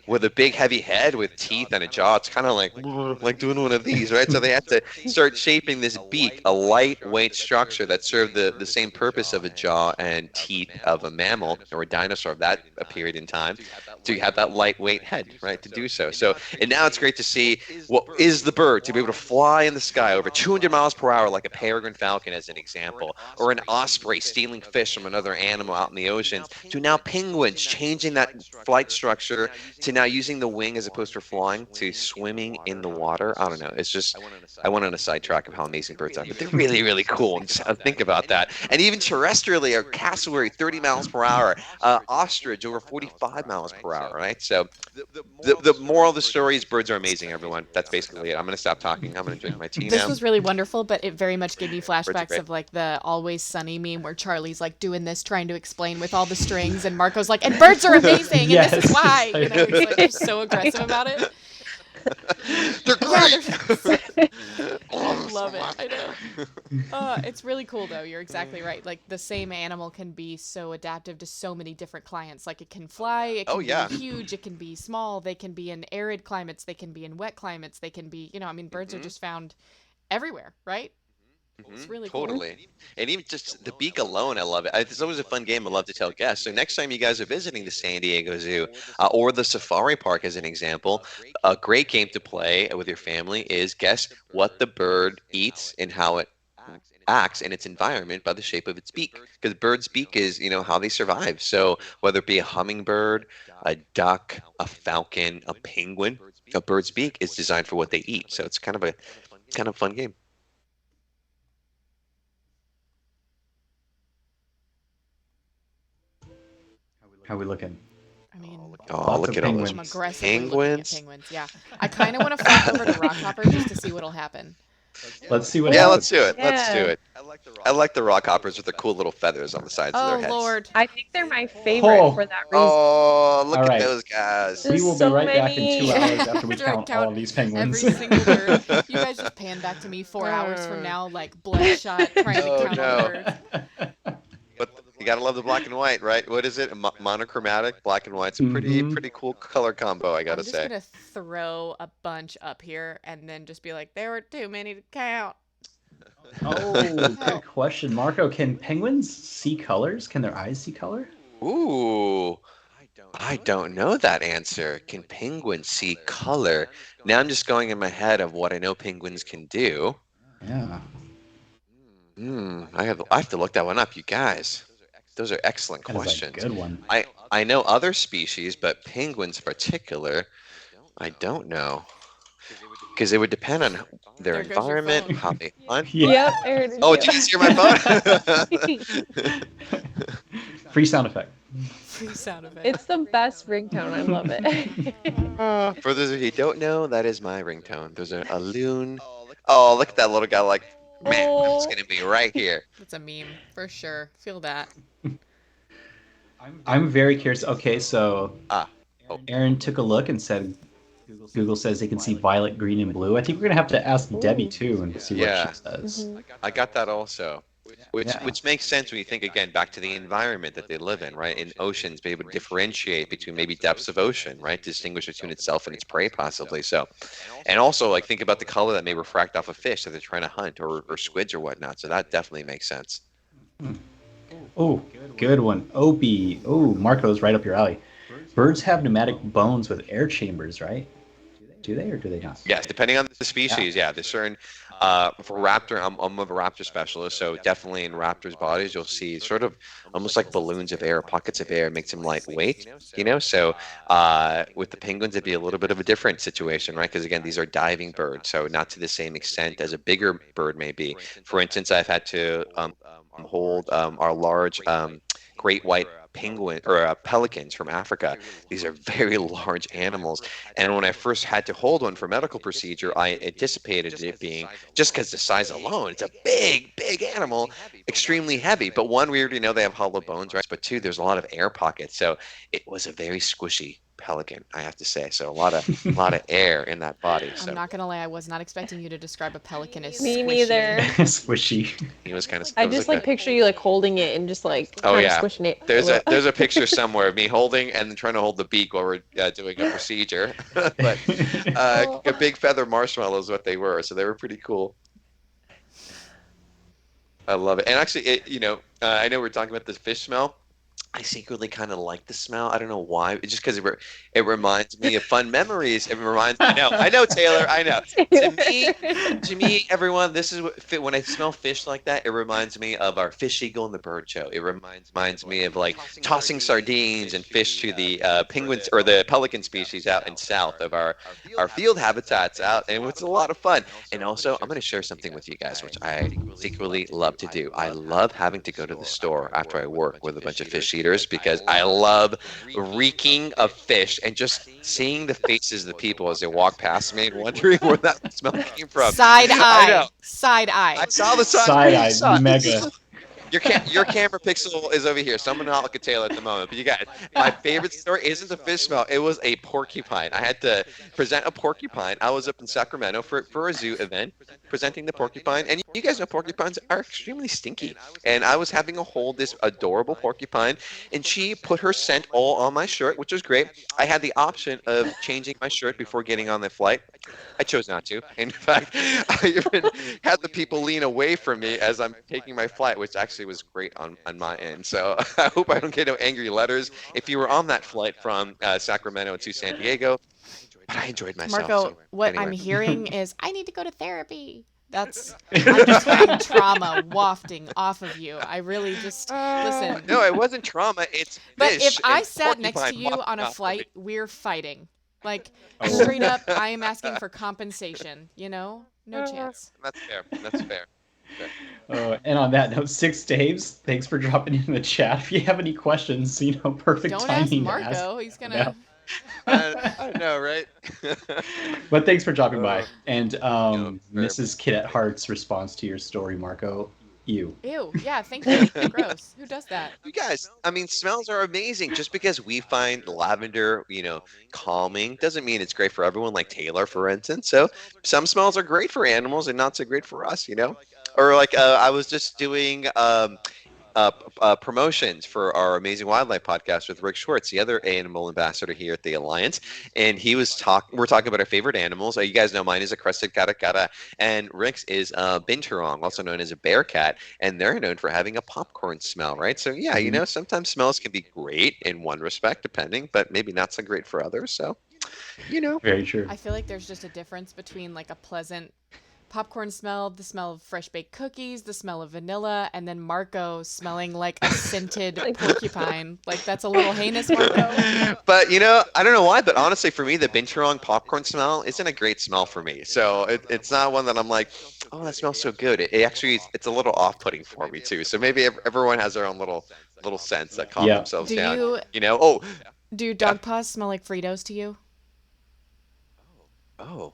with a big heavy head with teeth and a jaw, it's kind of like doing one of these, right? So they had to start shaping this beak, a lightweight structure that served the same purpose of a jaw and teeth of a mammal or a dinosaur of that period in time. So you have that lightweight head, right, to do so. So, and now it's great to see what is the bird to be able to fly in the sky over 200 miles per hour like a peregrine falcon as an example, or an osprey stealing fish from another animal out in the oceans, to now penguins changing that flight structure to now using the wing as opposed to flying to swimming in the water. I don't know. It's just, I went on a sidetrack of how amazing birds are, but they're really cool. And just think about that. And even terrestrially, a cassowary 30 miles per hour, ostrich over 45 miles per hour, right? So the moral of the story is birds are amazing, everyone. That's basically it. I'm going to stop talking. I'm going to drink my tea This now. was really wonderful, but it very much gave me Birds are flashbacks great. of like the Always Sunny meme where Charlie's like doing this, trying to explain with all the strings, and Marco's like, and birds are amazing, and this is Yes. why. You know, he's like just so aggressive about it. They're Yeah, great. I love it. I know. It's really cool though. You're exactly right. Like the same animal can be so adaptive to so many different climates. Like it can fly, it can yeah. be huge, it can be small, they can be in arid climates, they can be in wet climates, they can be, I mean, birds are just found everywhere, right? It's really cool. Totally. And even just the beak alone, I love it. It's always a fun game I love to tell guests. So next time you guys are visiting the San Diego Zoo or the Safari Park as an example, a great game to play with your family is guess what the bird eats and how it acts in its environment by the shape of its beak. Because bird's beak is, how they survive. So whether it be a hummingbird, a duck, a falcon, a penguin, a bird's beak is designed for what they eat. So it's kind of fun game. How we looking? I mean, Oh, Lots look of at all those I'm penguins. aggressively looking at penguins. penguins. Yeah, I kind of want to fly over to Rockhopper just to see what'll happen. Let's see what Yeah, happens. let's do it. Let's do Yeah. it. I like the rock hoppers with the cool little feathers on the sides of Oh their heads. Lord. I think they're my favorite Oh. for that reason. Oh, look All at right. those guys. We There's will be so right back in many. 2 hours after we After I count count all of these penguins. Every single bird. You guys just pan back to me 4 hours from now, like bloodshot, trying to Oh, count all the no. birds. But you gotta love the black and white, right? What is it? Monochromatic black and white's a Mhm. pretty cool color combo, I I'm gotta just say. gonna throw a bunch up here and then just be like, there were too many to count. Oh, good question, Marco. Can penguins see colors? Can their eyes see color? Ooh, I don't know that answer. Can penguins see color? Now I'm just going in my head of what I know penguins can do. Yeah. I have to look that one up, you guys. Those are excellent That is a questions. good one. I know other species, but penguins in particular, I don't know. Because it would depend on their There goes your environment, phone. how they hunt. Yeah. Yep, Aaron, did Oh, you? did you just hear my phone? Free sound effect. Free sound of it. It's the best ringtone. I love it. For those of you who don't know, that is my ringtone. There's a loon. Oh, look at that little guy like, man, it's going to be right here. That's a meme for sure. Feel that. I'm very curious. Okay, so Ah, oh. Aaron took a look and said Google says they can see violet, green, and blue. I think we're gonna have to ask Debbie too and see Yeah. what she says. I got that also. Which Yeah. which makes sense when you think again back to the environment that they live in, right? In oceans, be able to differentiate between maybe depths of ocean, right? Distinguish between itself and its prey, possibly. So, and also like think about the color that may refract off a fish that they're trying to hunt, or squids or whatnot. So that definitely makes sense. Oh, good one. Opie. Oh, Marco's right up your alley. Birds have pneumatic bones with air chambers, right? Do they or do they not? Yes, depending on the species, yeah. There's certain For raptor, I'm a raptor specialist, so definitely in raptors' bodies, you'll see sort of almost like balloons of air, pockets of air, makes them lightweight, you know? So with the penguins, it'd be a little bit of a different situation, right? Because again, these are diving birds, so not to the same extent as a bigger bird may be. For instance, I've had to hold our large great white penguin or pelicans from Africa. These are very large animals. And when I first had to hold one for medical procedure, I anticipated it being, just because the size alone, it's a big, big animal, extremely heavy. But one, we already know they have hollow bones, right? But two, there's a lot of air pockets. So it was a very squishy pelican, I have to say. So a lot of air in that body. So I'm not gonna lie, I was not expecting you to describe a pelican as Me squishy. neither. Squishy. he was kind of. I just like picture you like holding it and just like Oh kind of yeah, squishing it. there's a picture somewhere of me holding and then trying to hold the beak while we're doing a procedure. But a big feather marshmallow is what they were, so they were pretty cool. I love it. And actually, I know we're talking about the fish smell. I secretly kind of like the smell. I don't know why. It's just because it reminds me of fun memories. It reminds. I know, Taylor. I know. To me, everyone, this is when I smell fish like that. It reminds me of our fish eagle and the bird show. It reminds me of like tossing sardines and fish to the penguins or the pelican species out in south of our field habitats out, and it's a lot of fun. And also, I'm going to share something with you guys, which I secretly love to do. I love having to go to the store after I work with a bunch of fish eaters because I love reeking of fish and just seeing the faces of the people as they walk past me and wondering where that smell came from. Side I know. eye. Side eye. I saw the Side eye, mega. Your camera pixel is over here, so I'm not look at Taylor at the moment. But you guys, my favorite story isn't the fish smell. It was a porcupine. I had to present a porcupine. I was up in Sacramento for a zoo event, presenting the porcupine. And you guys know porcupines are extremely stinky. And I was having to hold this adorable porcupine, and she put her scent all on my shirt, which was great. I had the option of changing my shirt before getting on the flight. I chose not to. In fact, I even had the people lean away from me as I'm taking my flight, which actually was great on my end. So I hope I don't get no angry letters. If you were on that flight from Sacramento to San Diego, but I enjoyed myself. Marco, so, what anyway. I'm hearing is I need to go to therapy. I'm just having trauma wafting off of you. I really just listen. No, it wasn't trauma. It's But fish if I and sat next to porcupine you walking on a off of flight, me. we're fighting. Like Oh. straight up, I am asking for compensation. No chance. That's fair. That's fair. And on that note, Six Daves, thanks for dropping in the chat. If you have any questions, perfect Don't ask timing to Marco. He's gonna. I know, right? But thanks for dropping by. And fair. Mrs. Cadet Hart's response to your story, Marco, you. Ew. Yeah. Thank you. Gross. Who does that? You guys, I mean, smells are amazing. Just because we find lavender, calming, doesn't mean it's great for everyone, like Taylor, for instance. So some smells are great for animals and not so great for us, Or like I was just doing promotions for our Amazing Wildlife podcast with Rick Schwartz, the other animal ambassador here at the Alliance, and we're talking about our favorite animals. You guys know mine is a crested caracara, and Rick's is binturong, also known as a bear cat, and they're known for having a popcorn smell, right? So yeah, sometimes smells can be great in one respect, depending, but maybe not so great for others. So, Very true. I feel like there's just a difference between like a pleasant popcorn smell, the smell of fresh baked cookies, the smell of vanilla, and then Marco smelling like a scented porcupine. Like that's a little heinous, Marco. But I don't know why, but honestly, for me, the binturong popcorn smell isn't a great smell for me. So it's not one that I'm like, oh, that smells so good. It actually it's a little off-putting for me too. So maybe everyone has their own little scents that calm themselves Do down. Do dog paws smell like Fritos to you? Oh,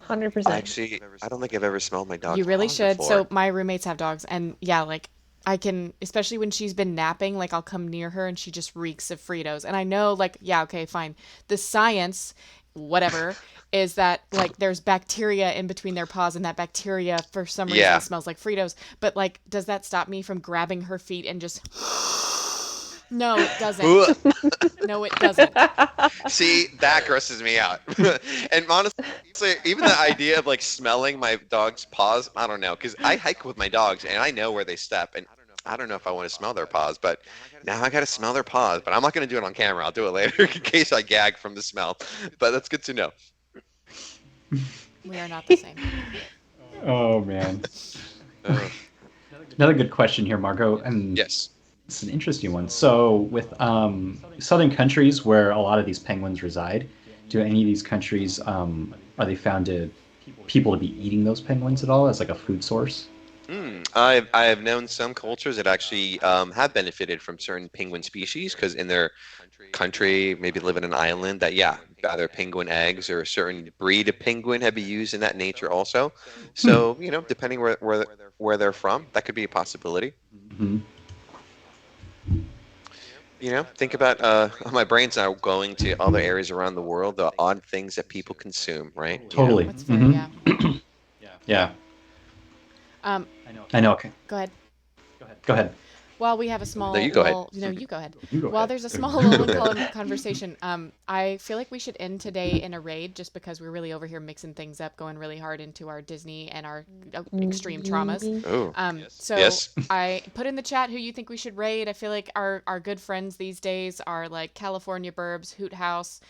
100%. actually, I don't think I've ever smelled my dog's You really paws should. before. So my roommates have dogs, and yeah, like I can, especially when she's been napping, like I'll come near her and she just reeks of Fritos. And I know, like, yeah, okay, fine. The science, whatever, is that like there's bacteria in between their paws, and that bacteria for some reason smells like Fritos. But like, does that stop me from grabbing her feet and just? No, it doesn't. No, it doesn't. See, that grosses me out. And honestly, even the idea of like smelling my dog's paws, I don't know, because I hike with my dogs and I know where they step, and I don't know if I want to smell their paws, but now I got to smell their paws. But I'm not going to do it on camera. I'll do it later in case I gag from the smell. But that's good to know. We are not the same. Oh man. Uh, Another good question here, Margot, and yes. it's an interesting one. So, with southern countries where a lot of these penguins reside, do any of these countries are they found to people to be eating those penguins at all as like a food source? I have known some cultures that actually have benefited from certain penguin species because in their country, maybe live in an island, that yeah, either penguin eggs or a certain breed of penguin have been used in that nature also. Hmm. So, depending where they're from, that could be a possibility. Hmm. Think about my brain's now going to other areas around the world, the odd things that people consume, right? Totally. What's fair? Hmm. Yeah. Yeah. Um, I know. Okay. go ahead. Go ahead. While we have a No, small you go ahead. lull, you go ahead. You go While ahead. there's a small lull in conversation, I feel like we should end today in a raid just because we're really over here mixing things up, going really hard into our Disney and our extreme traumas. Oh, So yes. I put in the chat who you think we should raid. I feel like our good friends these days are like California Burbs, Hoot House.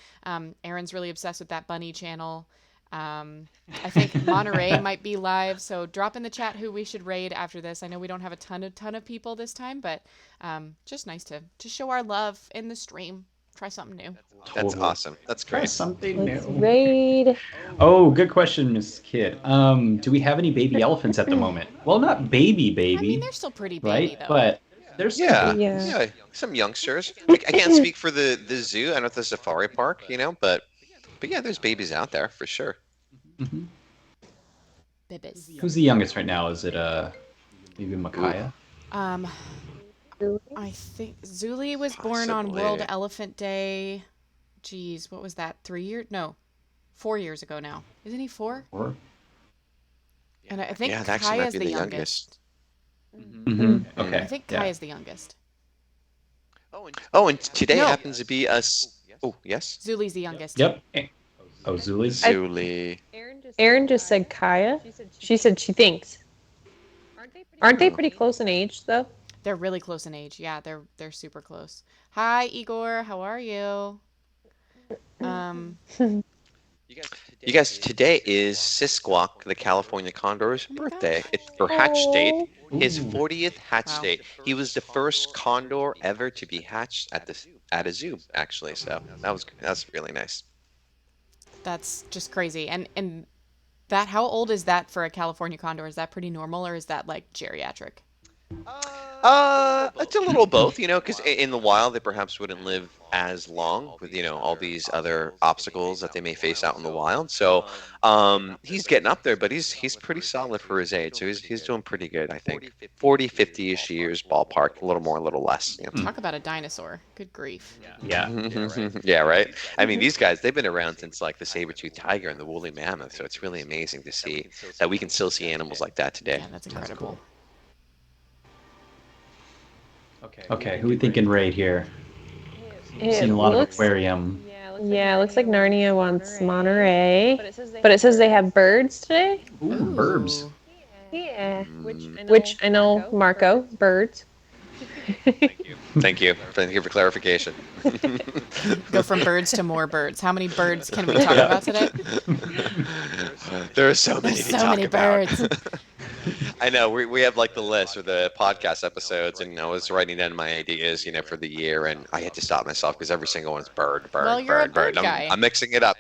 Aaron's really obsessed with that bunny channel. I think Monterey might be live, so drop in the chat who we should raid after this. I know we don't have a ton of people this time, but just nice to show our love in the stream. Try something new. That's Totally. awesome. That's Try great. something Let's new. raid. Oh, good question, Miss Kidd. Do we have any baby elephants at the moment? Well, not baby, I mean, baby, they're still pretty baby right? though. But there's some Yeah, Yeah. yeah, some youngsters. I can't speak for the zoo. I don't know if the safari park, but yeah, there's babies out there for sure. Mhm. Bibis. Who's the youngest right now? Is it maybe Micaiah? I think Zuli was born on World Possibly. Elephant Day. Geez, what was that? 3 years? No, 4 years ago now. Isn't he 4? Or And I think Yeah, that actually might Kaya's be the the youngest. Okay. I think yeah. Kaya's the youngest. Oh, and today No. happens to be us. Oh, yes. Zuli's the youngest. Yep. Oh, Zuli's. Zuli. Erin just said Kaya. She said she thinks. Aren't they pretty close in age though? They're really close in age. Yeah, they're super close. Hi, Igor. How are you? You guys, today is Sisquawk, the California condor's birthday. It's for hatch date. His Ooh. 40th hatch Wow. date. He was the first condor ever to be hatched at a zoo, actually. So that's really nice. That's just crazy. And that how old is that for a California condor? Is that pretty normal or is that like geriatric? It's a little both, because in the wild they perhaps wouldn't live as long with, all these other obstacles that they may face out in the wild. So, he's getting up there, but he's pretty solid for his age. So he's doing pretty good, I think. 40, 50-ish years ballpark, a little more, a little less. Talk about a dinosaur. Good grief. Yeah. Yeah, right. I mean, these guys, they've been around since like the saber-toothed tiger and the woolly mammoth. So it's really amazing to see that we can still see animals like that today. Yeah, that's incredible. Okay. Who we thinking raid here? It Seen a lot of looks- aquarium. Yeah, it looks like Narnia wants Monterey. But it says they have birds today? Ooh, burbs. Yeah. Which I know, Marco, birds. Thank you for clarification. Go from birds to more birds. How many birds can we talk about today? There are so many There's to so talk many about. birds. I know we have like the list or the podcast episodes, and I was writing down my ideas, for the year, and I had to stop myself because every single one is bird. Well, you're a bird. bird guy. I'm mixing it up.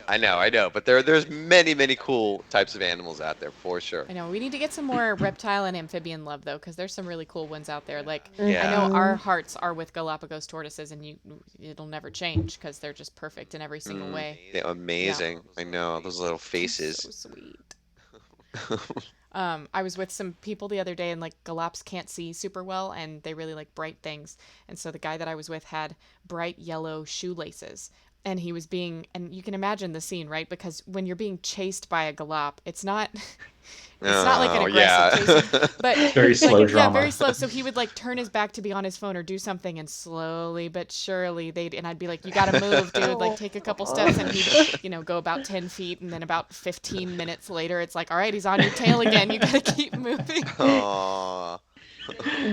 I know, but there's many cool types of animals out there for sure. I know. We need to get some more reptile and amphibian love though, because there's some really cool ones out there. Like Yeah. I know our hearts are with Galapagos tortoises, and it'll never change because they're just perfect in every single way. They're amazing. I know those little So faces. sweet. I was with some people the other day, and like galops can't see super well, and they really like bright things. And so the guy that I was with had bright yellow shoelaces, and he was and you can imagine the scene, right? Because when you're being chased by a galop, it's not like an Oh, aggressive yeah. chase, but Very slow yeah, drama. very slow. So he would like turn his back to be on his phone or do something, and slowly but surely and I'd be like, "You gotta move, dude! Like take a couple steps." And he'd, go about 10 feet, and then about 15 minutes later, it's like, "All right, he's on your tail again. You gotta keep moving." Aww.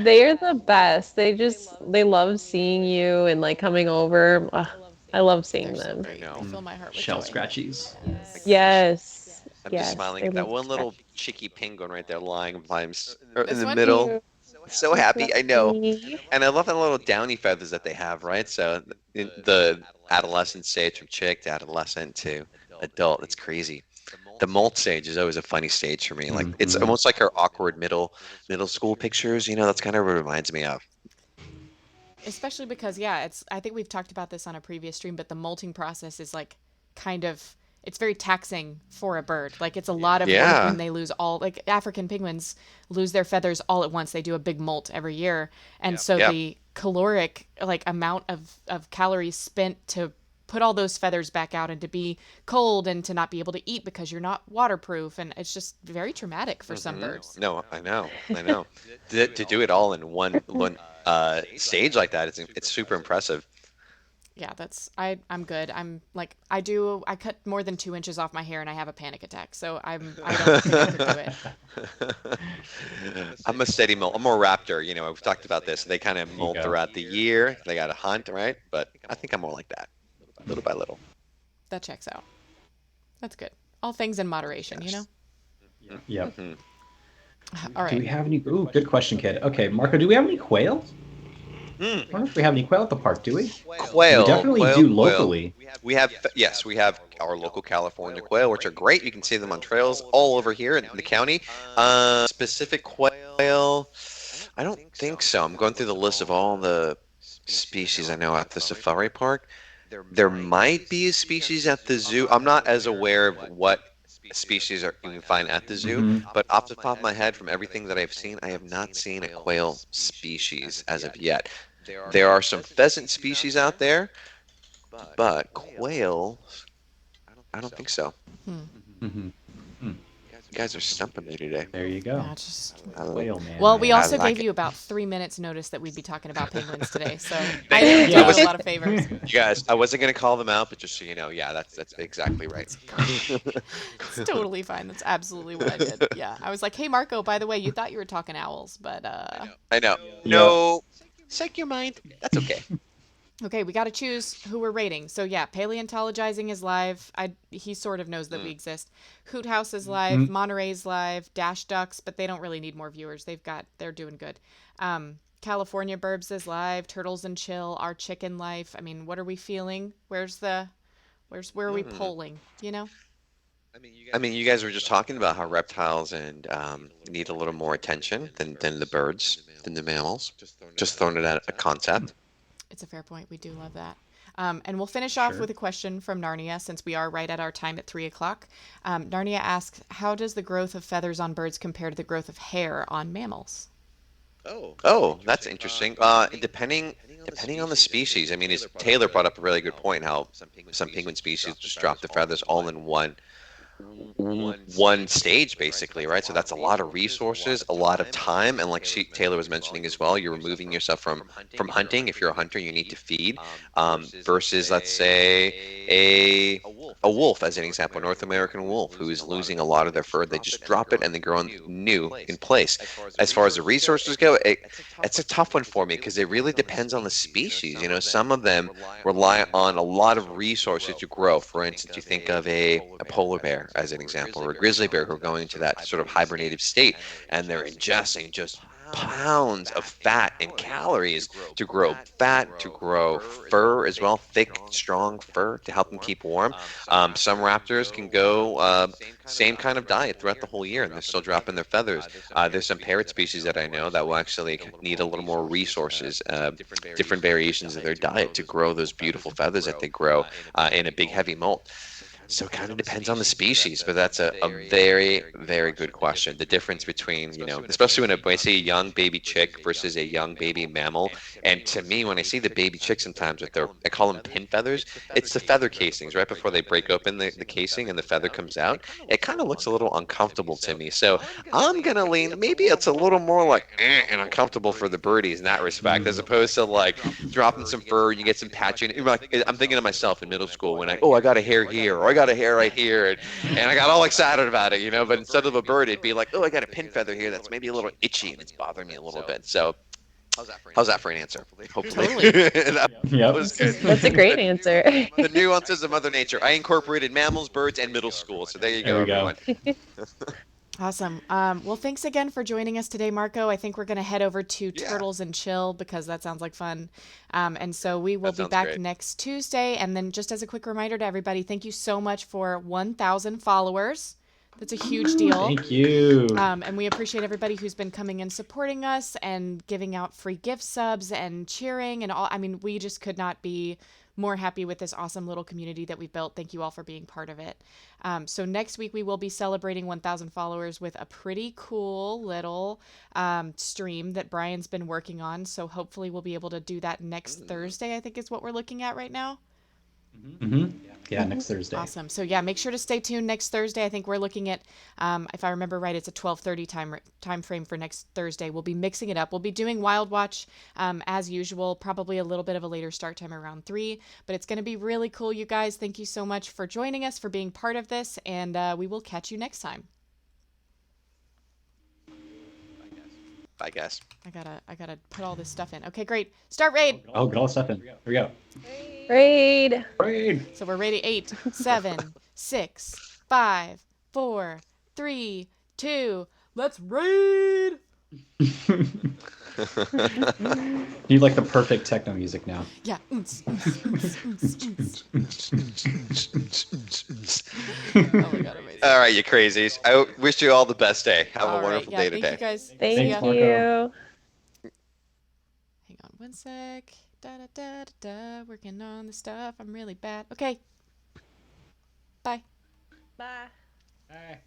They're the best. They love seeing you and like coming over. Ugh, I love seeing They're so them. great. know. They fill my heart with Shell joy. scratchies. Yes. I'm yes, just smiling they at that love one little scratch. chicky penguin right there lying by in This the one? middle. So happy, I know. Fluffy. And I love the little downy feathers that they have, right? So the adolescent stage from chick to adolescent to adult, it's crazy. The molt stage is always a funny stage for me. Like it's Mhm. almost like our awkward middle school pictures, that's kind of what it reminds me of. Especially because, yeah, I think we've talked about this on a previous stream, but the molting process is like kind of, it's very taxing for a bird. Like it's a lot of work Yeah. when they lose all, like African penguins lose their feathers all at once. They do a big molt every year. And so Yeah. the caloric, like amount of calories spent to put all those feathers back out and to be cold and to not be able to eat because you're not waterproof. And it's just very traumatic for some birds. No, I know. To do it all in one stage like that, it's super impressive. Yeah, I'm good. I'm like I cut more than 2 inches off my hair and I have a panic attack. So I don't think I could do it. I'm a steady molt. I'm more raptor. We've talked about this. They kind of you molt go. throughout the year. They got to hunt, right? But I think I'm more like that, little by little. That checks out. That's good. All things in moderation, you know? Yep. Mhm. All Do we right. have any? Ooh, good question, kid. Okay, Marco, do we have any quail? Mm. I don't know if we have any quail at the park, do we? Quail. We definitely quail, do quail. locally. Yes, we have our local California quail, which are great. You can see them on trails all over here in the county. Specific quail, I don't think so. I'm going through the list of all the species I know at the safari park. There might be a species at the zoo. I'm not as aware of what species you can find at the zoo, Mhm. but off the top of my head, from everything that I've seen, I have not seen a quail species as of yet. There are some pheasant species out there, but quail, I don't think so. Mhm. You guys are stumping me today. There you go. Yeah, just I like, Quail, man. well, we I also like gave it. you about 3 minutes notice that we'd be talking about penguins today, so I Thank think we you. did Yeah. you a lot of favors. You guys, I wasn't gonna call them out, but just so you know, yeah, that's exactly right. It's totally fine. That's absolutely what I did. Yeah, I was like, "Hey, Marco, by the way, you thought you were talking owls, but I know. Yep. No, check your mind. That's okay. okay, we got to choose who we're rating." So yeah, paleontologizing is live. He sort of knows that we exist. Hoot House is live. Mhm. Monterey's live. Dash Ducks, but they don't really need more viewers. They're doing good. California Burbs is live. Turtles and Chill. Our Chicken Life. I mean, what are we feeling? Where are we polling? You know? I mean, you guys were just talking about how reptiles and need a little more attention than the birds, than the mammals. Just throwing it at a concept. It's a fair point. We do love that. And we'll finish off Sure. with a question from Narnia since we are right at our time at 3 o'clock. Narnia asks, how does the growth of feathers on birds compare to the growth of hair on mammals? Oh, that's interesting. Depending on the species. I mean, as Taylor brought up a really good point, how some penguin species just drop the feathers all in one stage basically, right? So that's a lot of resources, a lot of time, and like Taylor was mentioning as well, you're removing yourself from hunting. If you're a hunter, you need to feed, versus let's say a wolf, as an example, a North American wolf who is losing a lot of their fur. They just drop it and they grow new in place. As far as the resources go, it's a tough one for me because it really depends on the species. Some of them rely on a lot of resources to grow. For instance, you think of a polar bear as an example, or a grizzly bear who are going into that sort of hibernative state, and they're ingesting just pounds of fat and calories to grow fat, to grow fur as well, thick, strong fur to help them keep warm. Some raptors can go same kind of diet throughout the whole year, and they're still dropping their feathers. There's some parrot species that I know that will actually need a little more resources, different variations of their diet to grow those beautiful feathers that they grow in a big heavy molt. So it kind of depends on the species, but that's a very, very good question. The difference between, especially when I see a young baby chick versus a young baby mammal. And to me, when I see the baby chick sometimes with I call them pin feathers, it's the feather casings right before they break open the casing and the feather comes out. It kind of looks a little uncomfortable to me. So I'm going to lean, maybe it's a little more like and uncomfortable for the birdies in that respect, as opposed to like dropping some fur, you get some patching. I'm thinking of myself in middle school when I got a hair here, or I got a hair right here, and I got all excited about it, but instead of a bird, it'd be like, oh, I got a pin feather here that's maybe a little itchy and it's bothering me a little bit. So how's that for an answer? Hopefully. Totally. that Yep. was good. That's a great answer. The nuances of Mother Nature. I incorporated mammals, birds, and middle school. So there you There go, we go. everyone. Awesome. Well, thanks again for joining us today, Marco. I think we're going to head over to Yeah. Turtles and Chill because that sounds like fun. And so we will That be sounds back great. next Tuesday. And then just as a quick reminder to everybody, thank you so much for 1,000 followers. That's a huge deal. Thank you. And we appreciate everybody who's been coming and supporting us and giving out free gift subs and cheering and all. I mean, we just could not be more happy with this awesome little community that we've built. Thank you all for being part of it. So next week we will be celebrating 1,000 followers with a pretty cool little stream that Brian's been working on. So hopefully we'll be able to do that next Thursday, I think is what we're looking at right now. Yeah, next Thursday. Awesome. So yeah, make sure to stay tuned next Thursday. I think we're looking at, if I remember right, it's a 12:30 time frame for next Thursday. We'll be mixing it up. We'll be doing Wildwatch as usual, probably a little bit of a later start time around 3, but it's going to be really cool, you guys. Thank you so much for joining us, for being part of this, and we will catch you next time. I guess. I gotta put all this stuff in. Okay, great. Start raid. Oh, get all the stuff in. Here we go. Raid. Raid. So we're ready. 8, 7, 6, 5, 4, 3, 2. Let's raid. Need like the perfect techno music now. Yeah. Oh my god, amazing. All right, you crazies. I wish you all the best day. Have All a wonderful right, yeah, day thank today. you guys. Thank See ya. Marco. you. Hang on one sec. Da da da da da. Working on the stuff. I'm really bad. Okay. Bye. Bye. Bye.